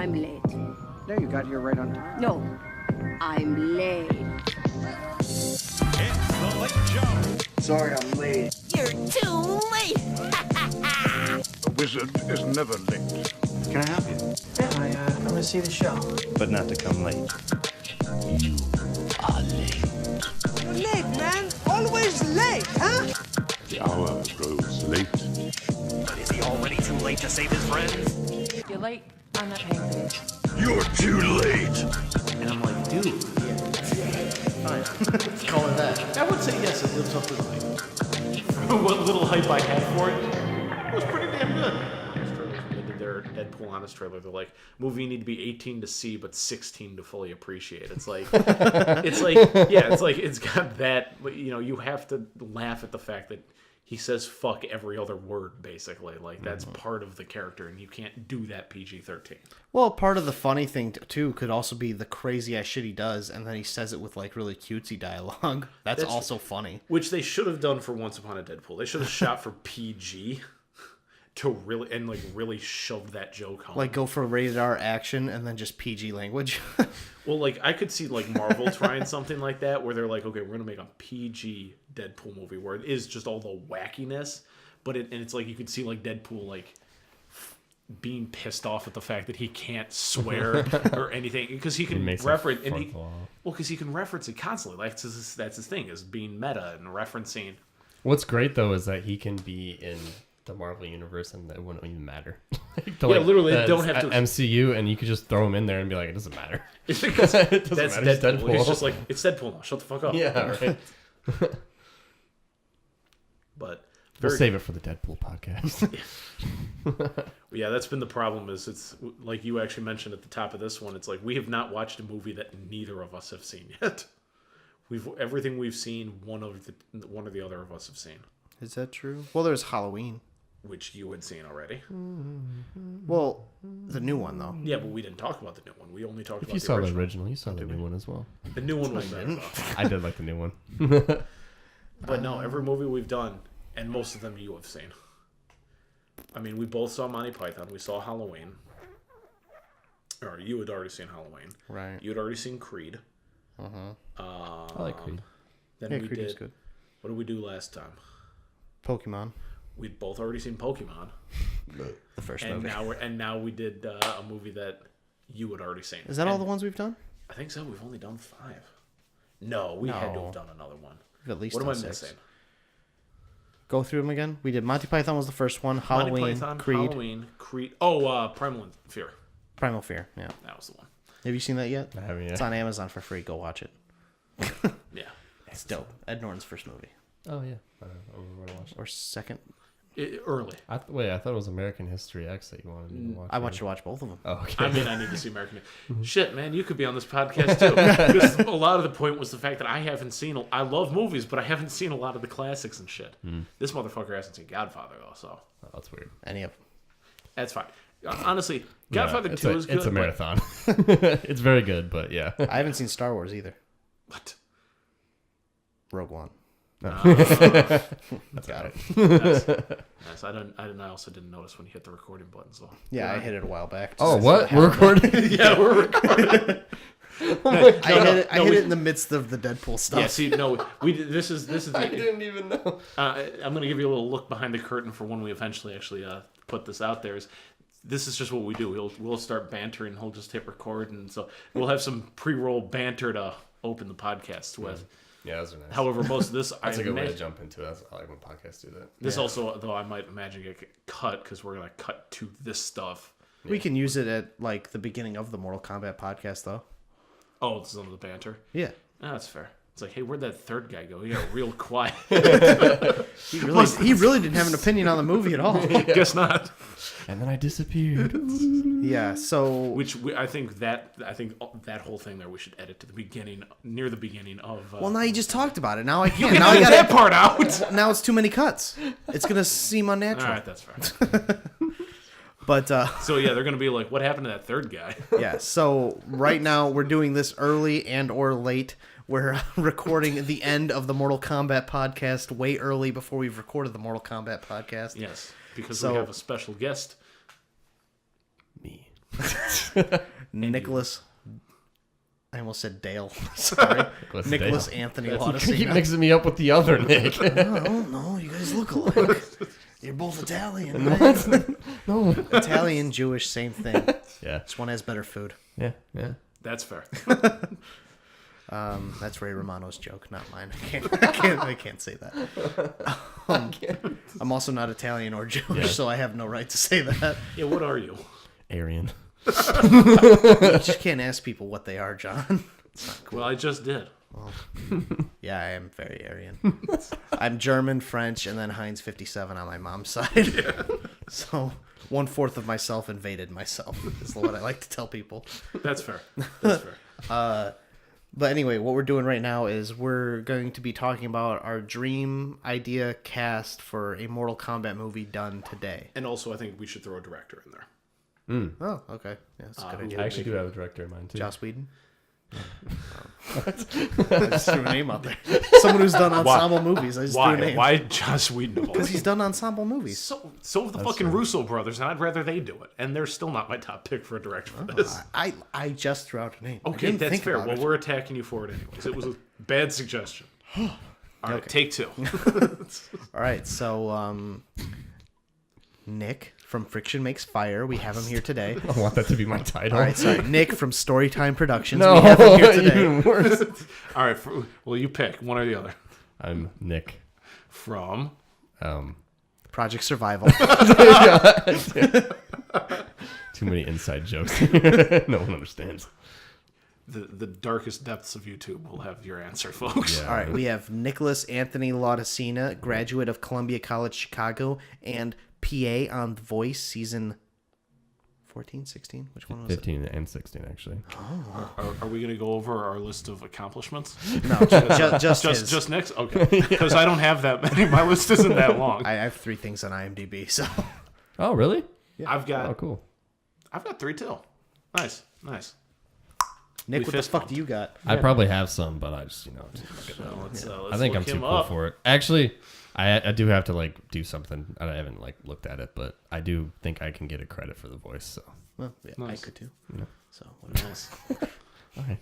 I'm late. No, you got here right on time. No, I'm late. It's the Late Show. Sorry, I'm late. You're too late. A wizard is never late. Can I help you? Yeah, I'm gonna see the show. But not to come late. You are late. Late, man. Always late, huh? The hour grows late. But is he already too late to save his friends? You're late. I'm not paying for this. You're too late. And I'm like, dude, fine. Let's call it that. I would say yes, it lives up to the hype. What little hype I had for it was pretty damn good. They did their Deadpool Honest trailer. They're like, movie you need to be 18 to see, but 16 to fully appreciate. It's like, it's got that. You know, you have to laugh at the fact that he says fuck every other word, basically. Like, that's part of the character, and you can't do that PG-13. Well, part of the funny thing, too, could also be the crazy-ass shit he does, and then he says it with, like, really cutesy dialogue. That's also funny. Which they should have done for Once Upon a Deadpool. They should have shot for PG to really shove that joke home. Like, go for rated R action and then just PG language. Well, like, I could see, like, Marvel trying something like that, where they're like, okay, we're going to make a PG Deadpool movie, where it is just all the wackiness, but it's like, you could see, like, Deadpool, like, being pissed off at the fact that he can't swear or anything, because he can reference, because he can reference it constantly. Like, that's his thing, is being meta and referencing. What's great, though, is that he can be in the Marvel universe and it wouldn't even matter. Literally, they don't have to MCU, and you could just throw him in there and be like, it doesn't matter. It's because it doesn't that's matter. Deadpool. It's just like, it's Deadpool now. Shut the fuck up. Yeah, right. But we'll save it for the Deadpool podcast. Yeah, that's been the problem. Is it's like you actually mentioned at the top of this one. It's like we have not watched a movie that neither of us have seen yet. Everything we've seen, one or the other of us have seen. Is that true? Well, there's Halloween, which you had seen already. Well, the new one though. Yeah, but we didn't talk about the new one. We only talked about the original. If you saw the original, you saw the new one as well. The new one was better. I did like the new one. But no, every movie we've done, and most of them you have seen. I mean, we both saw Monty Python. We saw Halloween. Or you had already seen Halloween. Right. You had already seen Creed. I like Creed. Then yeah, we Creed did. is good. What did we do last time? Pokemon. We'd both already seen Pokemon. The first and movie. Now we did a movie that you had already seen. Is that all the ones we've done? I think so. We've only done 5. No, we had to have done another one. We've at least what am I 6. missing? Go through them again. We did Monty Python was the first one. Halloween, Monty Python, Creed. Halloween, Creed. Oh, Primal Fear. Primal Fear. Yeah, that was the one. Have you seen that yet? I haven't yet. It's on Amazon for free. Go watch it. Yeah, it's dope. Ed Norton's first movie. Oh yeah, I want to watch it. Or second. Early. I thought it was American History X that you wanted me to watch. I want you to watch both of them. Oh, okay. I mean, I need to see American. Shit, man, you could be on this podcast too. Because a lot of the point was the fact that I haven't seen. I love movies, but I haven't seen a lot of the classics and shit. This motherfucker hasn't seen Godfather though, so that's weird. Any of them? That's fine. Honestly, Godfather 2 is good. It's a marathon. It's very good, but yeah. I haven't seen Star Wars either. What? Rogue One. That's got it. Yes, I also didn't notice when you hit the recording button. So yeah, I hit it a while back. Oh, what? We're recording? Yeah, we're recording. I hit it in the midst of the Deadpool stuff. Yeah, see, no, this is the, I didn't even know. I'm gonna give you a little look behind the curtain for when we eventually actually put this out there. This is just what we do. We'll start bantering. He'll just hit record, and so we'll have some pre-roll banter to open the podcast with. Yeah, those are nice. However, most of this that's a good way to jump into it. I like when podcasts do that. This also, though, I might imagine get cut because we're gonna cut to this stuff. We can use it at like the beginning of the Mortal Kombat podcast, though. Oh, it's some of the banter. Yeah, that's fair. It's like, hey, where'd that third guy go? He got real quiet. he really didn't have an opinion on the movie at all. Yeah. Guess not. And then I disappeared. Yeah, so I think that whole thing there we should edit to the beginning, near the beginning of. Well, now you just talked about it. Now I can't. You now can edit that part out. Now it's too many cuts. It's gonna seem unnatural. All right, that's fair. But so yeah, they're gonna be like, what happened to that third guy? Yeah. So right now we're doing this early and or late. We're recording the end of the Mortal Kombat podcast way early before we've recorded the Mortal Kombat podcast. Yes, because we have a special guest. Me. Nicholas. I almost said Dale. Sorry. Nicholas Anthony You Laudicina. keep mixing me up with the other Nick. No, you guys look alike. You're both Italian, right? No. Italian, Jewish, same thing. Yeah. This one has better food. Yeah. That's fair. That's Ray Romano's joke, not mine. I can't say that. I'm also not Italian or Jewish, so I have no right to say that. Yeah, what are you? Aryan. You just can't ask people what they are, John. It's not cool. Well, I just did. Yeah, I am very Aryan. I'm German, French, and then Heinz 57 on my mom's side. Yeah. So 1/4 of myself invaded myself, is what I like to tell people. That's fair. That's fair. But anyway, what we're doing right now is we're going to be talking about our dream idea cast for a Mortal Kombat movie done today. And also, I think we should throw a director in there. Oh, okay. Yeah, that's a good idea. I actually do have a director in mind too. Joss Whedon? I just threw a name out there. Someone who's done ensemble movies. I just threw a name. Why Joss Whedon? Because he's done ensemble movies. So have the fucking Russo brothers, and I'd rather they do it. And they're still not my top pick for a director for this. I just threw out a name. Okay, that's fair. Well, we're attacking you for it anyways. It was a bad suggestion. All right, take two. All right, so Nick from Friction Makes Fire. We have him here today. I want that to be my title. All right, sorry. Nick from Storytime Productions. No, we have him here today. even worse. All right, well, you pick one or the other. I'm Nick. From? Project Survival. Too many inside jokes. No one understands. The darkest depths of YouTube will have your answer, folks. Yeah. All right, we have Nicholas Anthony Laudicina, graduate of Columbia College Chicago and PA on The Voice season 14, 16? Which one was 15 and 16, actually. Are we going to go over our list of accomplishments? it? No, just Nick's? Okay. Because I don't have that many. My list isn't that long. I have 3 things on IMDb, so. Oh, really? Yeah. I've got cool. 3 too. Nice. Nick, We what the fist fuck bumped. do you got? I probably have some, but I just, Let's I think I'm look too him cool up. for it. Actually, I do have to do something. I haven't looked at it, but I do think I can get a credit for the voice. So, Well, yeah, Nice. I could too. Yeah. So, what else? okay.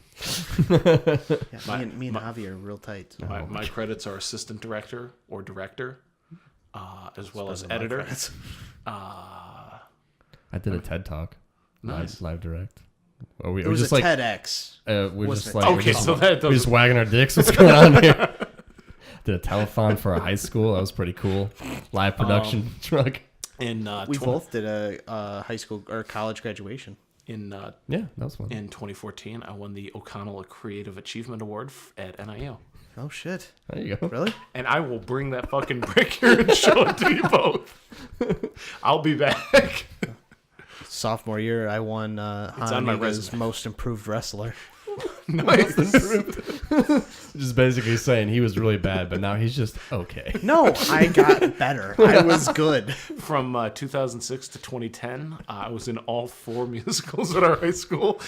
Yeah, me and Javi are real tight. So. My credits are assistant director or director, as well as editor. I did a TED talk. Nice. Live direct. Well, we It was just a TEDx. we're wasn't just it? like Okay, we're just, so that we're just wagging our dicks. What's going on here? Did a telethon for a high school. That was pretty cool. Live production truck. In We both did a high school or college graduation. in Yeah, that was fun. in 2014, I won the O'Connell Creative Achievement Award at NIU. Oh shit! There you go. Really? And I will bring that fucking brick here and show it to you both. I'll be back. Sophomore year, I won on my Hanamiga's resume. most improved wrestler. Nice. Just basically saying he was really bad, but now he's just okay. No, I got better. I was good. From 2006 to 2010, I was in all 4 musicals at our high school.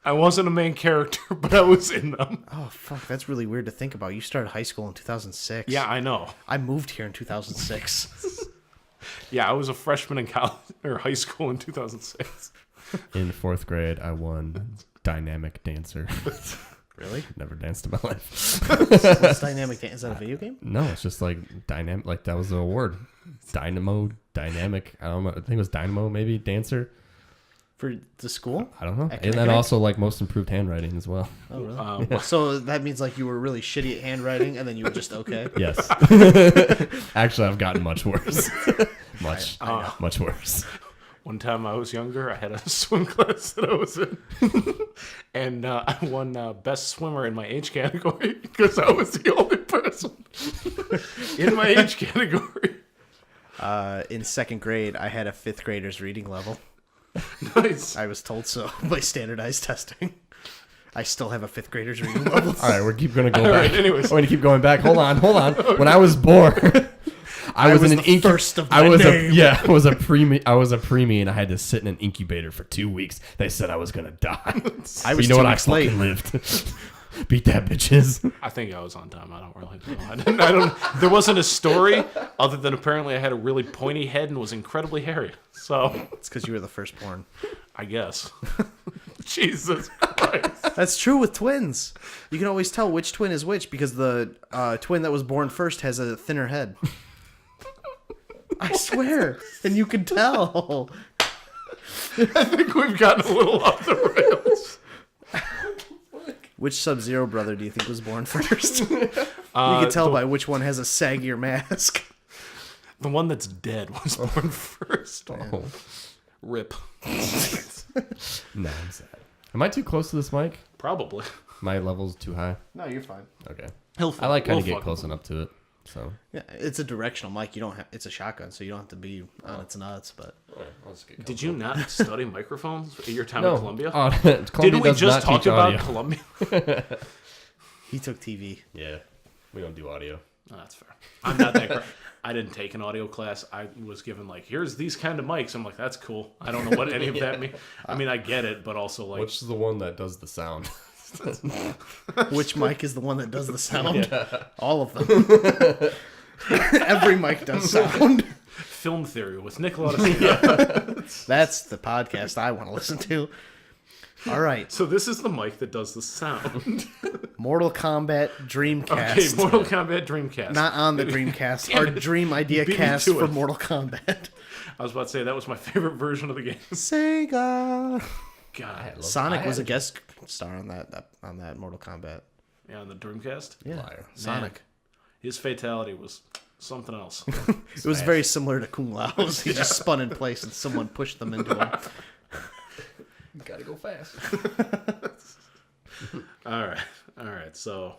I wasn't a main character, but I was in them. Oh fuck, that's really weird to think about. You started high school in 2006. Yeah, I know. I moved here in 2006. Yeah, I was a freshman in college or high school in 2006. In 4th grade, I won Dynamic Dancer. Really? Never danced in my life. What's Dynamic Dance? Is that a video game? No, it's just dynamic. That was the award. Dynamic. I don't know. I think it was Dynamo, maybe dancer. For the school? I don't know. At And then Connecticut? also most improved handwriting as well. Oh, really? So that means you were really shitty at handwriting, and then you were just okay. Yes. Actually, I've gotten much worse. Much worse. One time I was younger, I had a swim class that I was in. And I won best swimmer in my age category because I was the only person in my age category. In 2nd grade, I had a 5th grader's reading level. Nice. I was told so by standardized testing. I still have a 5th grader's reading level. All right, we're going to go All back. right, anyways. I'm going to keep going back. Hold on. When I was born, I was in an first of my name. I was a preemie, and I had to sit in an incubator for 2 weeks. They said I was going to die. I was you know 2 what? weeks I late. fucking lived. Beat that, bitches. I think I was on time. I don't really know. I don't. There wasn't a story other than apparently I had a really pointy head and was incredibly hairy. So It's because you were the firstborn. I guess. Jesus Christ. That's true with twins. You can always tell which twin is which because the twin that was born first has a thinner head. I swear. And you can tell. I think we've gotten a little off the rails. Which Sub-Zero brother do you think was born first? You can tell by which one has a saggier mask. The one that's dead was born first. Oh. Rip. Nah, I'm sad. Am I too close to this mic? Probably. My level's too high? No, you're fine. Okay. He'll I like kind we'll of get fuck close with him. enough to it. So Yeah, it's a directional mic. You don't have. It's a shotgun, so you don't have to be on its nuts. But Did you not study microphones at your time no. at Columbia? Columbia Didn't we does just not talk teach about audio. Columbia? he took TV. Yeah, we don't do audio. Oh, that's fair. I'm not that great. I didn't take an audio class. I was given like, here's these kind of mics. I'm like, that's cool. I don't know what any of that means. I mean, I get it, but also like, Which is the one that does the sound? Which mic is the one that does the sound? Yeah. All of them. Every mic does sound. Film Theory with Nick Laudicina. That's the podcast I want to listen to. All right. So this is the mic that does the sound. Mortal Kombat DreamKast. Okay, Mortal Kombat DreamKast. Not on the DreamKast. Our Dream Idea beat me cast to for it. Mortal Kombat. I was about to say that was my favorite version of the game. Sega. God. Sonic was a guest star on that Mortal Kombat. Yeah, on the Dreamcast. Yeah, Liar. Sonic. His fatality was something else. It was very similar to Kung Lao's. He just spun in place and someone pushed them into him. Gotta go fast. All right. So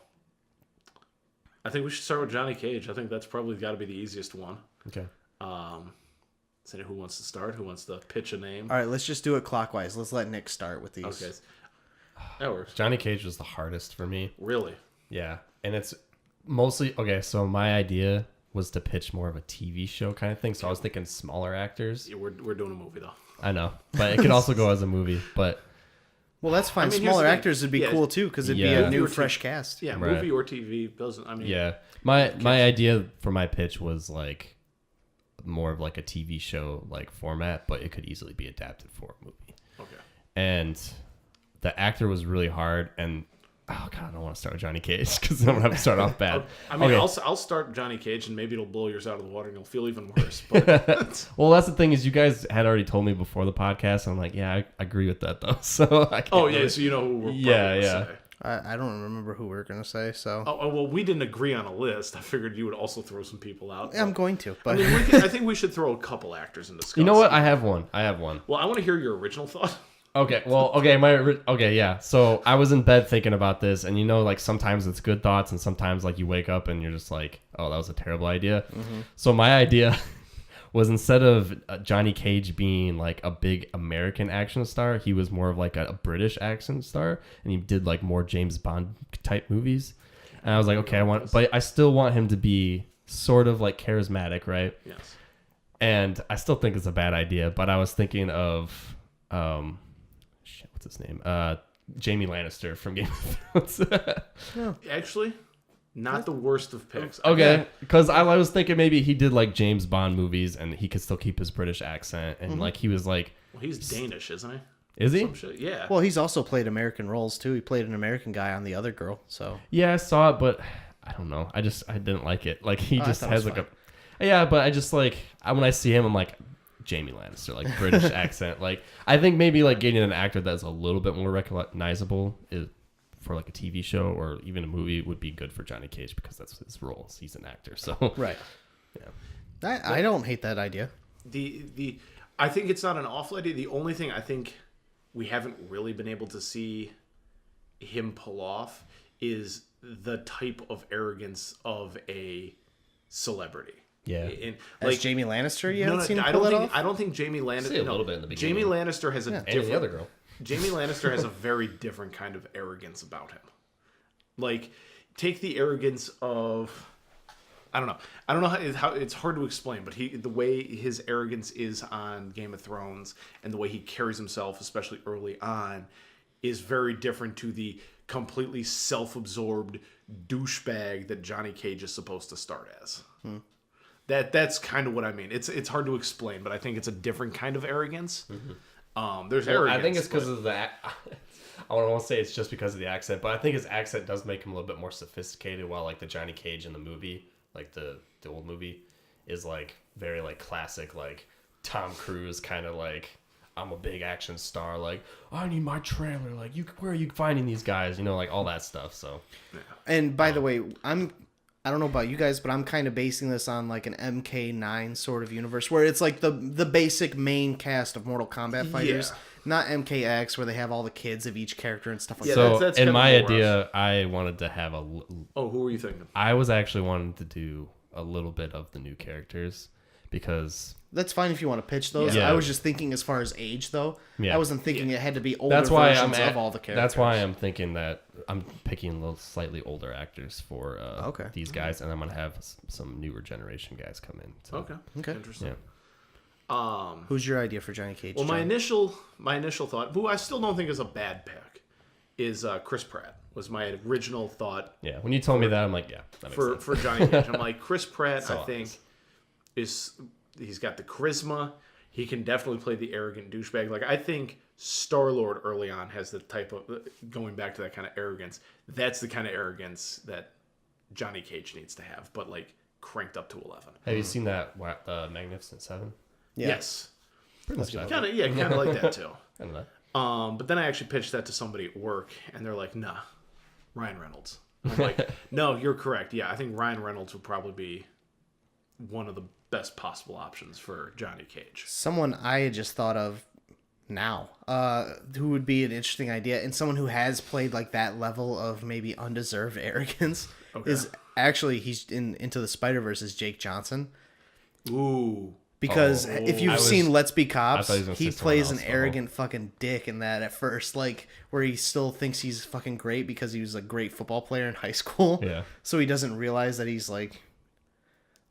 I think we should start with Johnny Cage. I think that's probably got to be the easiest one. Okay. So who wants to start? Who wants to pitch a name? All right, let's just do it clockwise. Let's let Nick start with these. Okay. That works. Johnny Cage was the hardest for me. Really? Yeah, and it's mostly okay. So my idea was to pitch more of a TV show kind of thing. So I was thinking smaller actors. Yeah, we're doing a movie though. I know, but it could also go as a movie. But Well, that's fine. I mean, here's Smaller the thing. actors would be Yeah. cool too, because it'd be Yeah. a new, Movie or fresh TV. cast. Yeah, Right. movie or TV doesn't. I mean, yeah, my idea for my pitch was like more of like a TV show like format, but it could easily be adapted for a movie. Okay. And the actor was really hard, and oh god, I don't want to start with Johnny Cage because I'm gonna have to start off bad. I mean, Okay. I'll start Johnny Cage, and maybe it'll blow yours out of the water, and you'll feel even worse. But Well, that's the thing is you guys had already told me before the podcast. And I'm like, yeah, I agree with that though. So I can't really- so you know who we're Yeah, probably yeah. gonna say. I don't remember who we were gonna say, so Oh, well, we didn't agree on a list. I figured you would also throw some people out. I'm going to. But I mean, I think we should throw a couple actors in discuss. You know what? I have one. Well, I want to hear your original thought. Okay. Well, okay. Okay. Yeah. So I was in bed thinking about this, and you know, like sometimes it's good thoughts, and sometimes like you wake up and you're just like, oh, that was a terrible idea. Mm-hmm. So my idea was instead of Johnny Cage being like a big American action star, he was more of like a British action star, and he did like more James Bond type movies. And I was like, okay, but I still want him to be sort of like charismatic, right? Yes. And I still think it's a bad idea, but I was thinking of, what's his name? Jamie Lannister from Game of Thrones. Actually, not the worst of picks. Okay, because I was thinking maybe he did like James Bond movies and he could still keep his British accent, and like he was like, Well, he's Danish, isn't he? is he? Some shit. Yeah. well, he's also played American roles too. He played an American guy on The Other Girl. So Yeah, I saw it, but I don't know. I didn't like it. Like he I just thought it has was like yeah, but I just like when I see him, I'm like Jamie Lannister, like British accent. Like I think maybe like getting an actor that's a little bit more recognizable is for like a TV show or even a movie would be good for Johnny Cage because that's his role. He's an actor, so right. yeah. I don't hate that idea. I think it's not an awful idea. The only thing I think we haven't really been able to see him pull off is the type of arrogance of a celebrity. Yeah. And, As Jamie Lannister, you haven't seen him I pull don't it think off? I don't think Jamie Lannister. See a little bit in the beginning. Jamie Lannister has a And different. the other girl. Jamie Lannister has a very different kind of arrogance about him. Like, take the arrogance of. I don't know how it's hard to explain, but the way his arrogance is on Game of Thrones and the way he carries himself, especially early on, is very different to the completely self-absorbed douchebag that Johnny Cage is supposed to start as. That's kind of what I mean. It's hard to explain, but I think it's a different kind of arrogance. There's arrogance. I think it's because of the. I don't want to say it's just because of the accent, but I think his accent does make him a little bit more sophisticated. While like the Johnny Cage in the movie, like the old movie, is like very like classic, like Tom Cruise kind of like, I'm a big action star. Like, I need my trailer. Like, where are you finding these guys? You know, like all that stuff. So, And by the way, I don't know about you guys, but I'm kind of basing this on like an MK9 sort of universe where it's like the basic main cast of Mortal Kombat fighters, not MKX where they have all the kids of each character and stuff like that. so that's in kind my of idea, I wanted to have who were you thinking? I was actually wanting to do a little bit of the new characters because That's fine if you want to pitch those. Yeah. I was just thinking as far as age, though. Yeah. I wasn't thinking it had to be older that's why versions of all the characters. That's why I'm thinking that I'm picking little slightly older actors for Okay. these guys, and I'm gonna have some newer generation guys come in. So. Okay. Interesting. Yeah. Who's your idea for Johnny Cage? Well, John? my initial thought, who I still don't think is a bad pick, is Chris Pratt. Was my original thought. Yeah. When you told me that, I'm like, yeah, that makes sense. For Johnny Cage. I'm like, Chris Pratt. So I think he's got the charisma. He can definitely play the arrogant douchebag. Like, I think Star-Lord early on has the type of, going back to that kind of arrogance, that's the kind of arrogance that Johnny Cage needs to have, but like cranked up to 11. Have you seen that Magnificent Seven? Yeah. Yes. Pretty much. Kind of like that too. I don't know. But then I actually pitched that to somebody at work, and they're like, nah, Ryan Reynolds. I'm like, no, you're correct. Yeah, I think Ryan Reynolds would probably be one of the best possible options for Johnny Cage. Someone I had just thought of now, who would be an interesting idea, and someone who has played like that level of maybe undeserved arrogance is actually he's in Into the Spider-Verse is Jake Johnson. Ooh. Because if you've seen Let's Be Cops, he plays an else, arrogant fucking dick in that at first, like where he still thinks he's fucking great because he was a great football player in high school. Yeah. So he doesn't realize that he's like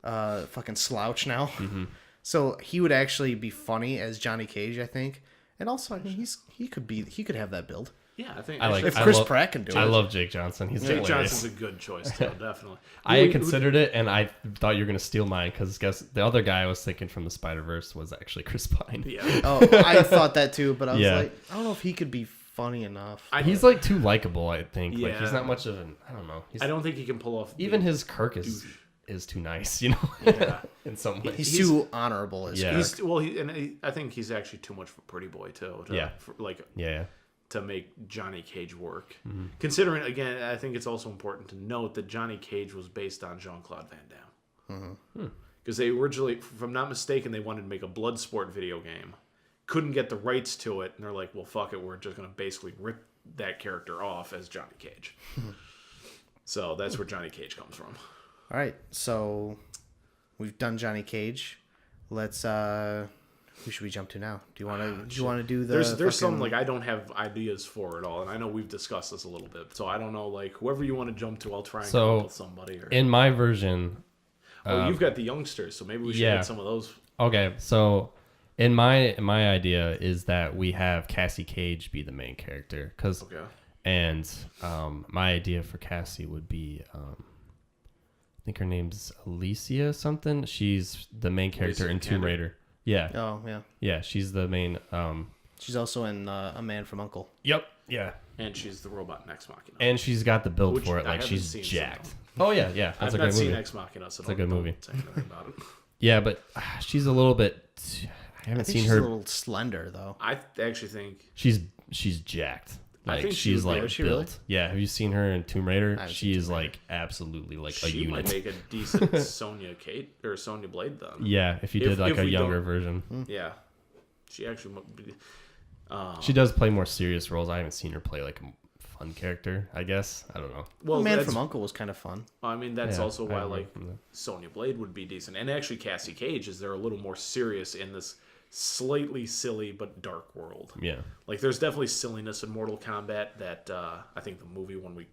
fucking slouch now. Mm-hmm. So he would actually be funny as Johnny Cage, I think. And also, I mean, he could have that build. Yeah, I think if Chris Pratt can do it. I love Jake Johnson. He's Jake hilarious. Johnson's a good choice too, definitely. I considered it, and I thought you were gonna steal mine because the other guy I was thinking from the Spider-Verse was actually Chris Pine. Yeah. Oh, I thought that too, but I was like, I don't know if he could be funny enough. He's like too likable. I think. Yeah. Like he's not much of an. I don't know. I don't think he can pull off. Even his Kirk is too nice. You know. Yeah. In some ways. He's too honorable. As Yeah. I think he's actually too much of a pretty boy too. Yeah. To make Johnny Cage work. Mm-hmm. Considering, again, I think it's also important to note that Johnny Cage was based on Jean-Claude Van Damme. Because they originally, if I'm not mistaken, they wanted to make a Bloodsport video game. Couldn't get the rights to it, and they're like, well, fuck it, we're just going to basically rip that character off as Johnny Cage. So that's where Johnny Cage comes from. All right, so we've done Johnny Cage. Let's who should we jump to now? Do you want to do the? There's some like I don't have ideas for it all, and I know we've discussed this a little bit, so I don't know like whoever you want to jump to. I'll try and come up with somebody. Or... In my version, you've got the youngsters, so maybe we should get some of those. Okay, so in my idea is that we have Cassie Cage be the main character, and my idea for Cassie would be I think her name's Alicia something. She's the main character in Tomb Raider. Yeah. Oh, yeah. Yeah, she's the main... she's also in A Man from U.N.C.L.E. Yep, yeah. And she's the robot in Ex Machina. And she's got the build for it. Like, she's jacked. Oh, yeah. That's a great movie. I've not seen Ex Machina, so it's a good movie. Say anything about it. Yeah, but she's a little bit... I haven't seen her... She's a little slender, though. I actually think... She's jacked. Like, she's like built. Really? Yeah, have you seen her in Tomb Raider? She is like absolutely like a unit. She might make a decent Sonya Blade then. Yeah, if you did like a younger version. Yeah, she actually. She does play more serious roles. I haven't seen her play like a fun character. I guess I don't know. Well, Man from U.N.C.L.E. was kind of fun. I mean, that's also why like Sonya Blade would be decent, and actually Cassie Cage is they're a little more serious in this slightly silly but dark world. Yeah, like there's definitely silliness in Mortal Kombat that I think the movie when we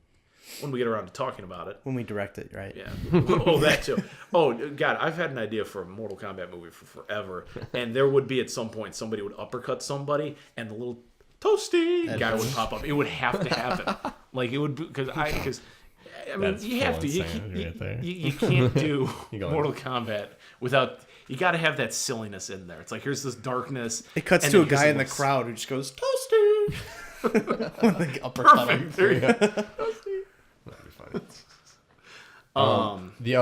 get around to talking about it, when we direct it, right? Yeah. Oh, that too. Oh God, I've had an idea for a Mortal Kombat movie for forever, and there would be at some point somebody would uppercut somebody, and the little Toasty guy would pop up. It would have to happen. Like it would because I mean That's you have full to insanity right there. you can't do You go Mortal Kombat without you got to have that silliness in there. It's like here's this darkness. It cuts and to a then here's guy in the little crowd who just goes Toasty. Like uppercut him. Perfect. There you go. That'd be funny. The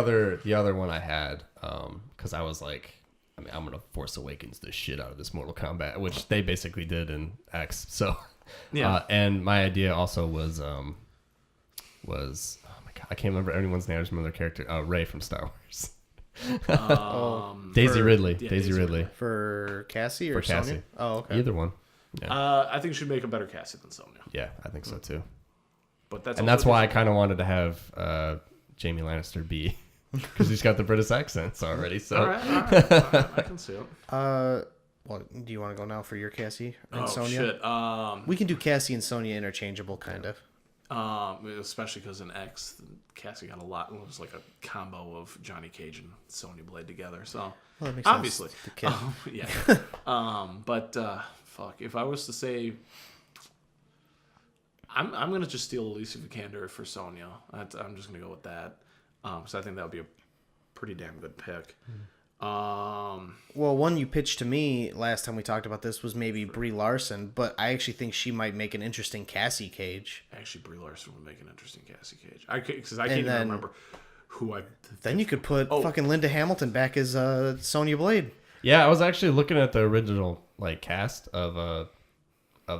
other one I had, because I was like, I mean, I'm gonna Force Awakens the shit out of this Mortal Kombat, which they basically did in X. So, Yeah. And my idea also was oh my god, I can't remember anyone's name. I just remember their character, Rey from Star Wars. Daisy Ridley. yeah, Daisy Daisy Ridley. For Cassie or For Cassie. Sonya? Oh, okay. Either one. Yeah. I think she should make a better Cassie than Sonya. Yeah, I think so too. But that's And that's why I kind of wanted to have Jamie Lannister be, because he's got the British accents already. So all right, I can see it. Well, do you want to go now for your Cassie and Sonya? Shit. We can do Cassie and Sonya interchangeable, kind of. Especially because in X, Cassie got a lot. It was like a combo of Johnny Cage and Sonya Blade together. So Well, that makes obviously, sense. The kid. yeah. But fuck, if I was to say, I'm gonna just steal Alicia Vikander for Sonya. I'm just gonna go with that. So I think that would be a pretty damn good pick. Well, one you pitched to me last time we talked about this was maybe Brie Larson, but I actually think she might make an interesting Cassie Cage. Actually, Brie Larson would make an interesting Cassie Cage. Because I can't even remember who I. Then you could put fucking Linda Hamilton back as Sonya Blade. yeah, I was actually looking at the original like cast of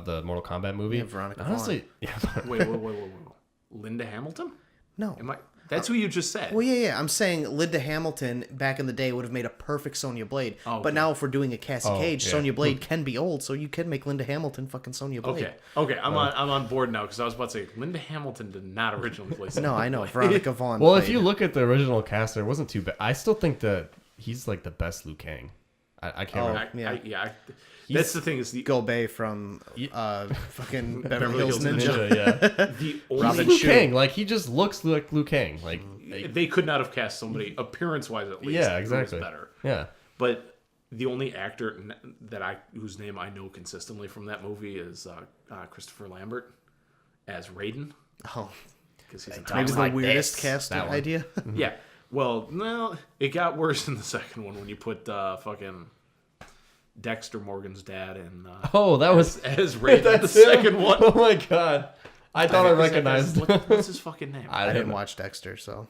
the Mortal Kombat movie. Yeah, Veronica Honestly, yeah. Wait. Linda Hamilton? No. Am I? That's who you just said. Well, yeah. I'm saying Linda Hamilton back in the day would have made a perfect Sonya Blade. Oh, okay. But now if we're doing a Cassie Cage, yeah. Sonya Blade can be old, so you can make Linda Hamilton fucking Sonya Blade. Okay. I'm on board now because I was about to say Linda Hamilton did not originally play. No, I know. Veronica Vaughn. Well, played if you it. look at the original cast, it wasn't too bad. I still think that he's like the best Liu Kang. I can't remember. yeah. That's the thing is the Gobei from fucking Beverly Hills Ninja. Yeah. the Robin only Liu Kang, like he just looks like Liu Kang. Like they could not have cast somebody appearance wise at least. yeah, who was exactly. better. Yeah. But the only actor whose name I know consistently from that movie is Christopher Lambert as Raiden. Oh, Because he's an maybe the like weirdest this, cast that one. idea. Yeah. Well, no, it got worse in the second one when you put fucking Dexter Morgan's dad and Oh, that was as Raiden. The that's him? second one. Oh my god. I thought I Is that recognized. what's his fucking name? I didn't watch Dexter, so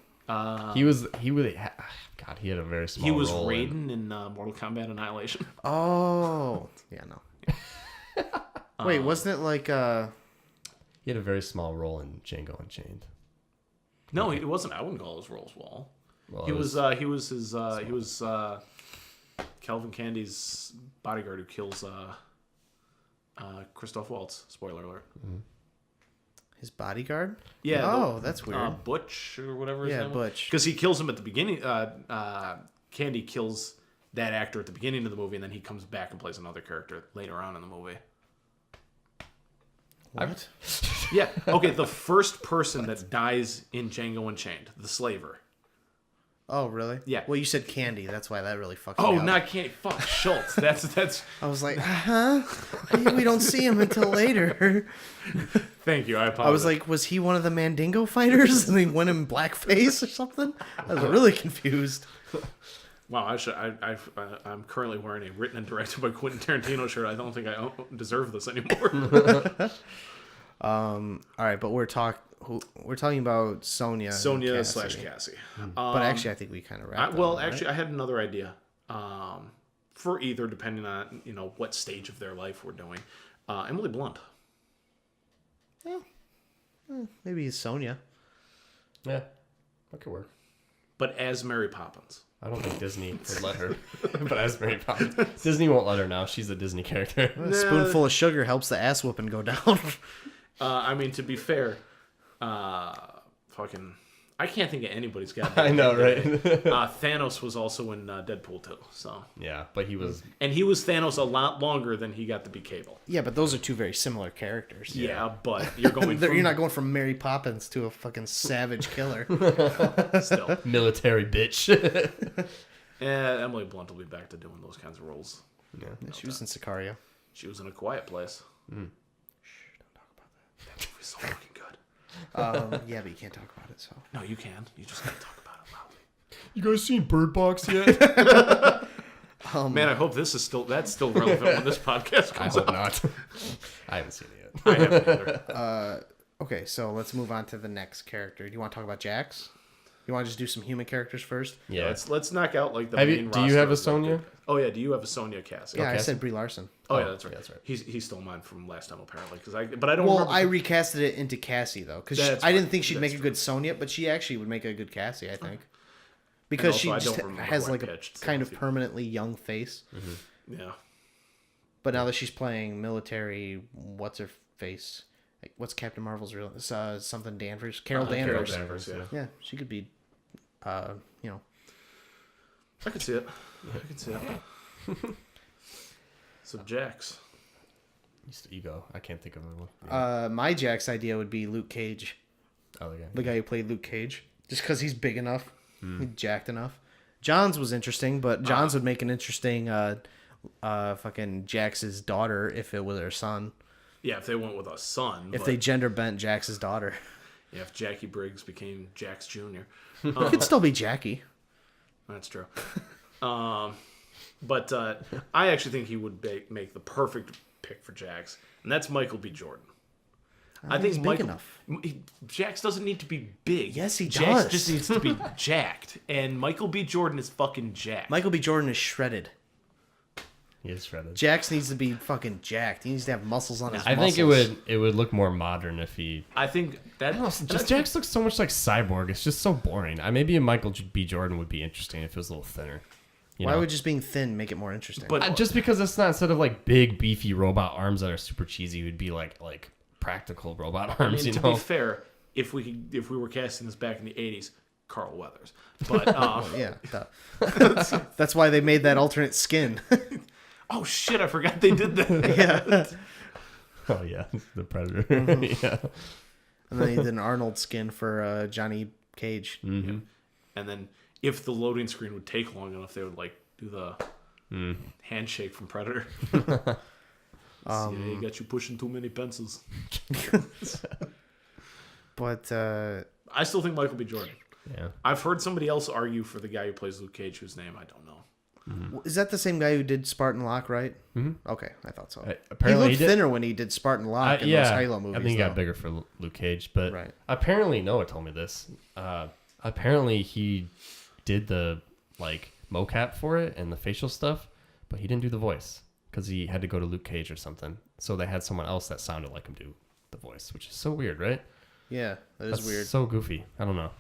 He was God, he had a very small He was role Raiden in Mortal Kombat Annihilation. oh yeah, no. Wait, wasn't it like He had a very small role in Django Unchained. No, it wasn't. I wouldn't call his role small. Well, He was Calvin Candy's bodyguard who kills Christoph Waltz. Spoiler alert. his bodyguard? Yeah. Oh, that's weird. Butch or whatever his name was. Butch. Because he kills him at the beginning. Candy kills that actor at the beginning of the movie, and then he comes back and plays another character later on in the movie. What? Yeah. Okay. The first person that dies in Django Unchained, the slaver. Oh, really? Yeah. Well, you said Candy. That's why that really fucked me Oh, up. not Candy. Fuck Schultz. That's. I was like, huh? We don't see him until later. Thank you. I apologize. I was like, was he one of the Mandingo fighters and he went in blackface or something? I was really confused. Wow, I'm currently wearing a written and directed by Quentin Tarantino shirt. I don't think I deserve this anymore. All right, but we're talking about Sonya. Sonya / Cassie. But actually, I think we kind of wrapped. I had another idea. For either, depending on what stage of their life we're doing. Emily Blunt. maybe it's Sonya. Yeah, that could work. But as Mary Poppins. I don't think Disney would let her. But as Mary Poppins, Disney won't let her now. She's a Disney character. A spoonful of sugar helps the ass whooping go down. I mean, to be fair, fucking, I can't think of anybody's got. I know, right? Thanos was also in Deadpool 2, so. Yeah, but he was. And he was Thanos a lot longer than he got to be Cable. Yeah, but those are two very similar characters. Yeah, but you're going. You're not going from Mary Poppins to a fucking savage killer. Still. Military bitch. Emily Blunt will be back to doing those kinds of roles. Yeah. She was in Sicario. She was in A Quiet Place. Yeah, but you can't talk about it. So No, you can. You just can't talk about it loudly. You guys seen Bird Box yet? Man, I hope that's still relevant when this podcast I comes hope out. not. I haven't seen it I yet. haven't either. okay, so let's move on to the next character. Do you want to talk about Jax? You want to just do some human characters first? Yeah. Let's knock out like the Have main you? Do you have a Sonya? Oh yeah, do you have a Sonya Cass? Yeah, I Okay. said Brie Larson. Oh yeah, that's right. that's right. He stole mine from last time apparently but I don't Well, remember. I recasted it into Cassie though, because That's I didn't right. think she'd make a That's good Sonya, but she actually would make a good Cassie, I think, because also, she I just don't remember has who I like a pitched, so kind if of you- permanently young face. Yeah. But now that she's playing military, what's her face? Like, what's Captain Marvel's real? Something Danvers, Carol Danvers. Carol Danvers, yeah. Yeah, she could be. You know, I can see it. I can see it. So Jax. You go. I can't think of anyone. my Jax idea would be Luke Cage, Oh, yeah. the guy who played Luke Cage, just because he's big enough, he's jacked enough. John's was interesting, but John's would make an interesting fucking Jax's daughter if it was her son. Yeah, if they went with a son. If but, they gender bent Jax's daughter, yeah, if Jackie Briggs became Jax Jr. it could still be Jackie. That's true. But I actually think he would make the perfect pick for Jax, and that's Michael B. Jordan. I think he's big Michael, enough. Jax doesn't need to be big. Yes, he Jax does. just needs to be jacked, and Michael B. Jordan is fucking jacked. Michael B. Jordan is shredded. He is shredded. Jax needs to be fucking jacked. He needs to have muscles on his I muscles. think it would look more modern if he. I think that Just Jax looks so much like Cyborg. It's just so boring. Maybe a Michael B. Jordan would be interesting if it was a little thinner. Why would just being thin make it more interesting? But Just because it's not, instead of like big beefy robot arms that are super cheesy, it would be like practical robot arms. to be fair, if we were casting this back in the '80s, Carl Weathers. But yeah, that's why they made that alternate skin. oh shit, I forgot they did that. Yeah, Oh yeah, the Predator. Yeah. and then he did an Arnold skin for Johnny Cage. Mm-hmm. And then if the loading screen would take long enough, they would like do the handshake from Predator. Yeah, you got you pushing too many pencils. But I still think Michael B. Jordan. Yeah. I've heard somebody else argue for the guy who plays Luke Cage, whose name I don't know. is that the same guy who did Spartan Lock? Right? Mm-hmm. Okay, I thought so. Apparently he looked thinner when he did Spartan Lock in those Halo movies. I think he got though. bigger for Luke Cage, but Right. apparently Noah told me this. Apparently he did the like mocap for it and the facial stuff, but he didn't do the voice because he had to go to Luke Cage or something. So they had someone else that sounded like him do the voice, which is so weird, right? Yeah, that is That's weird. so goofy. I don't know.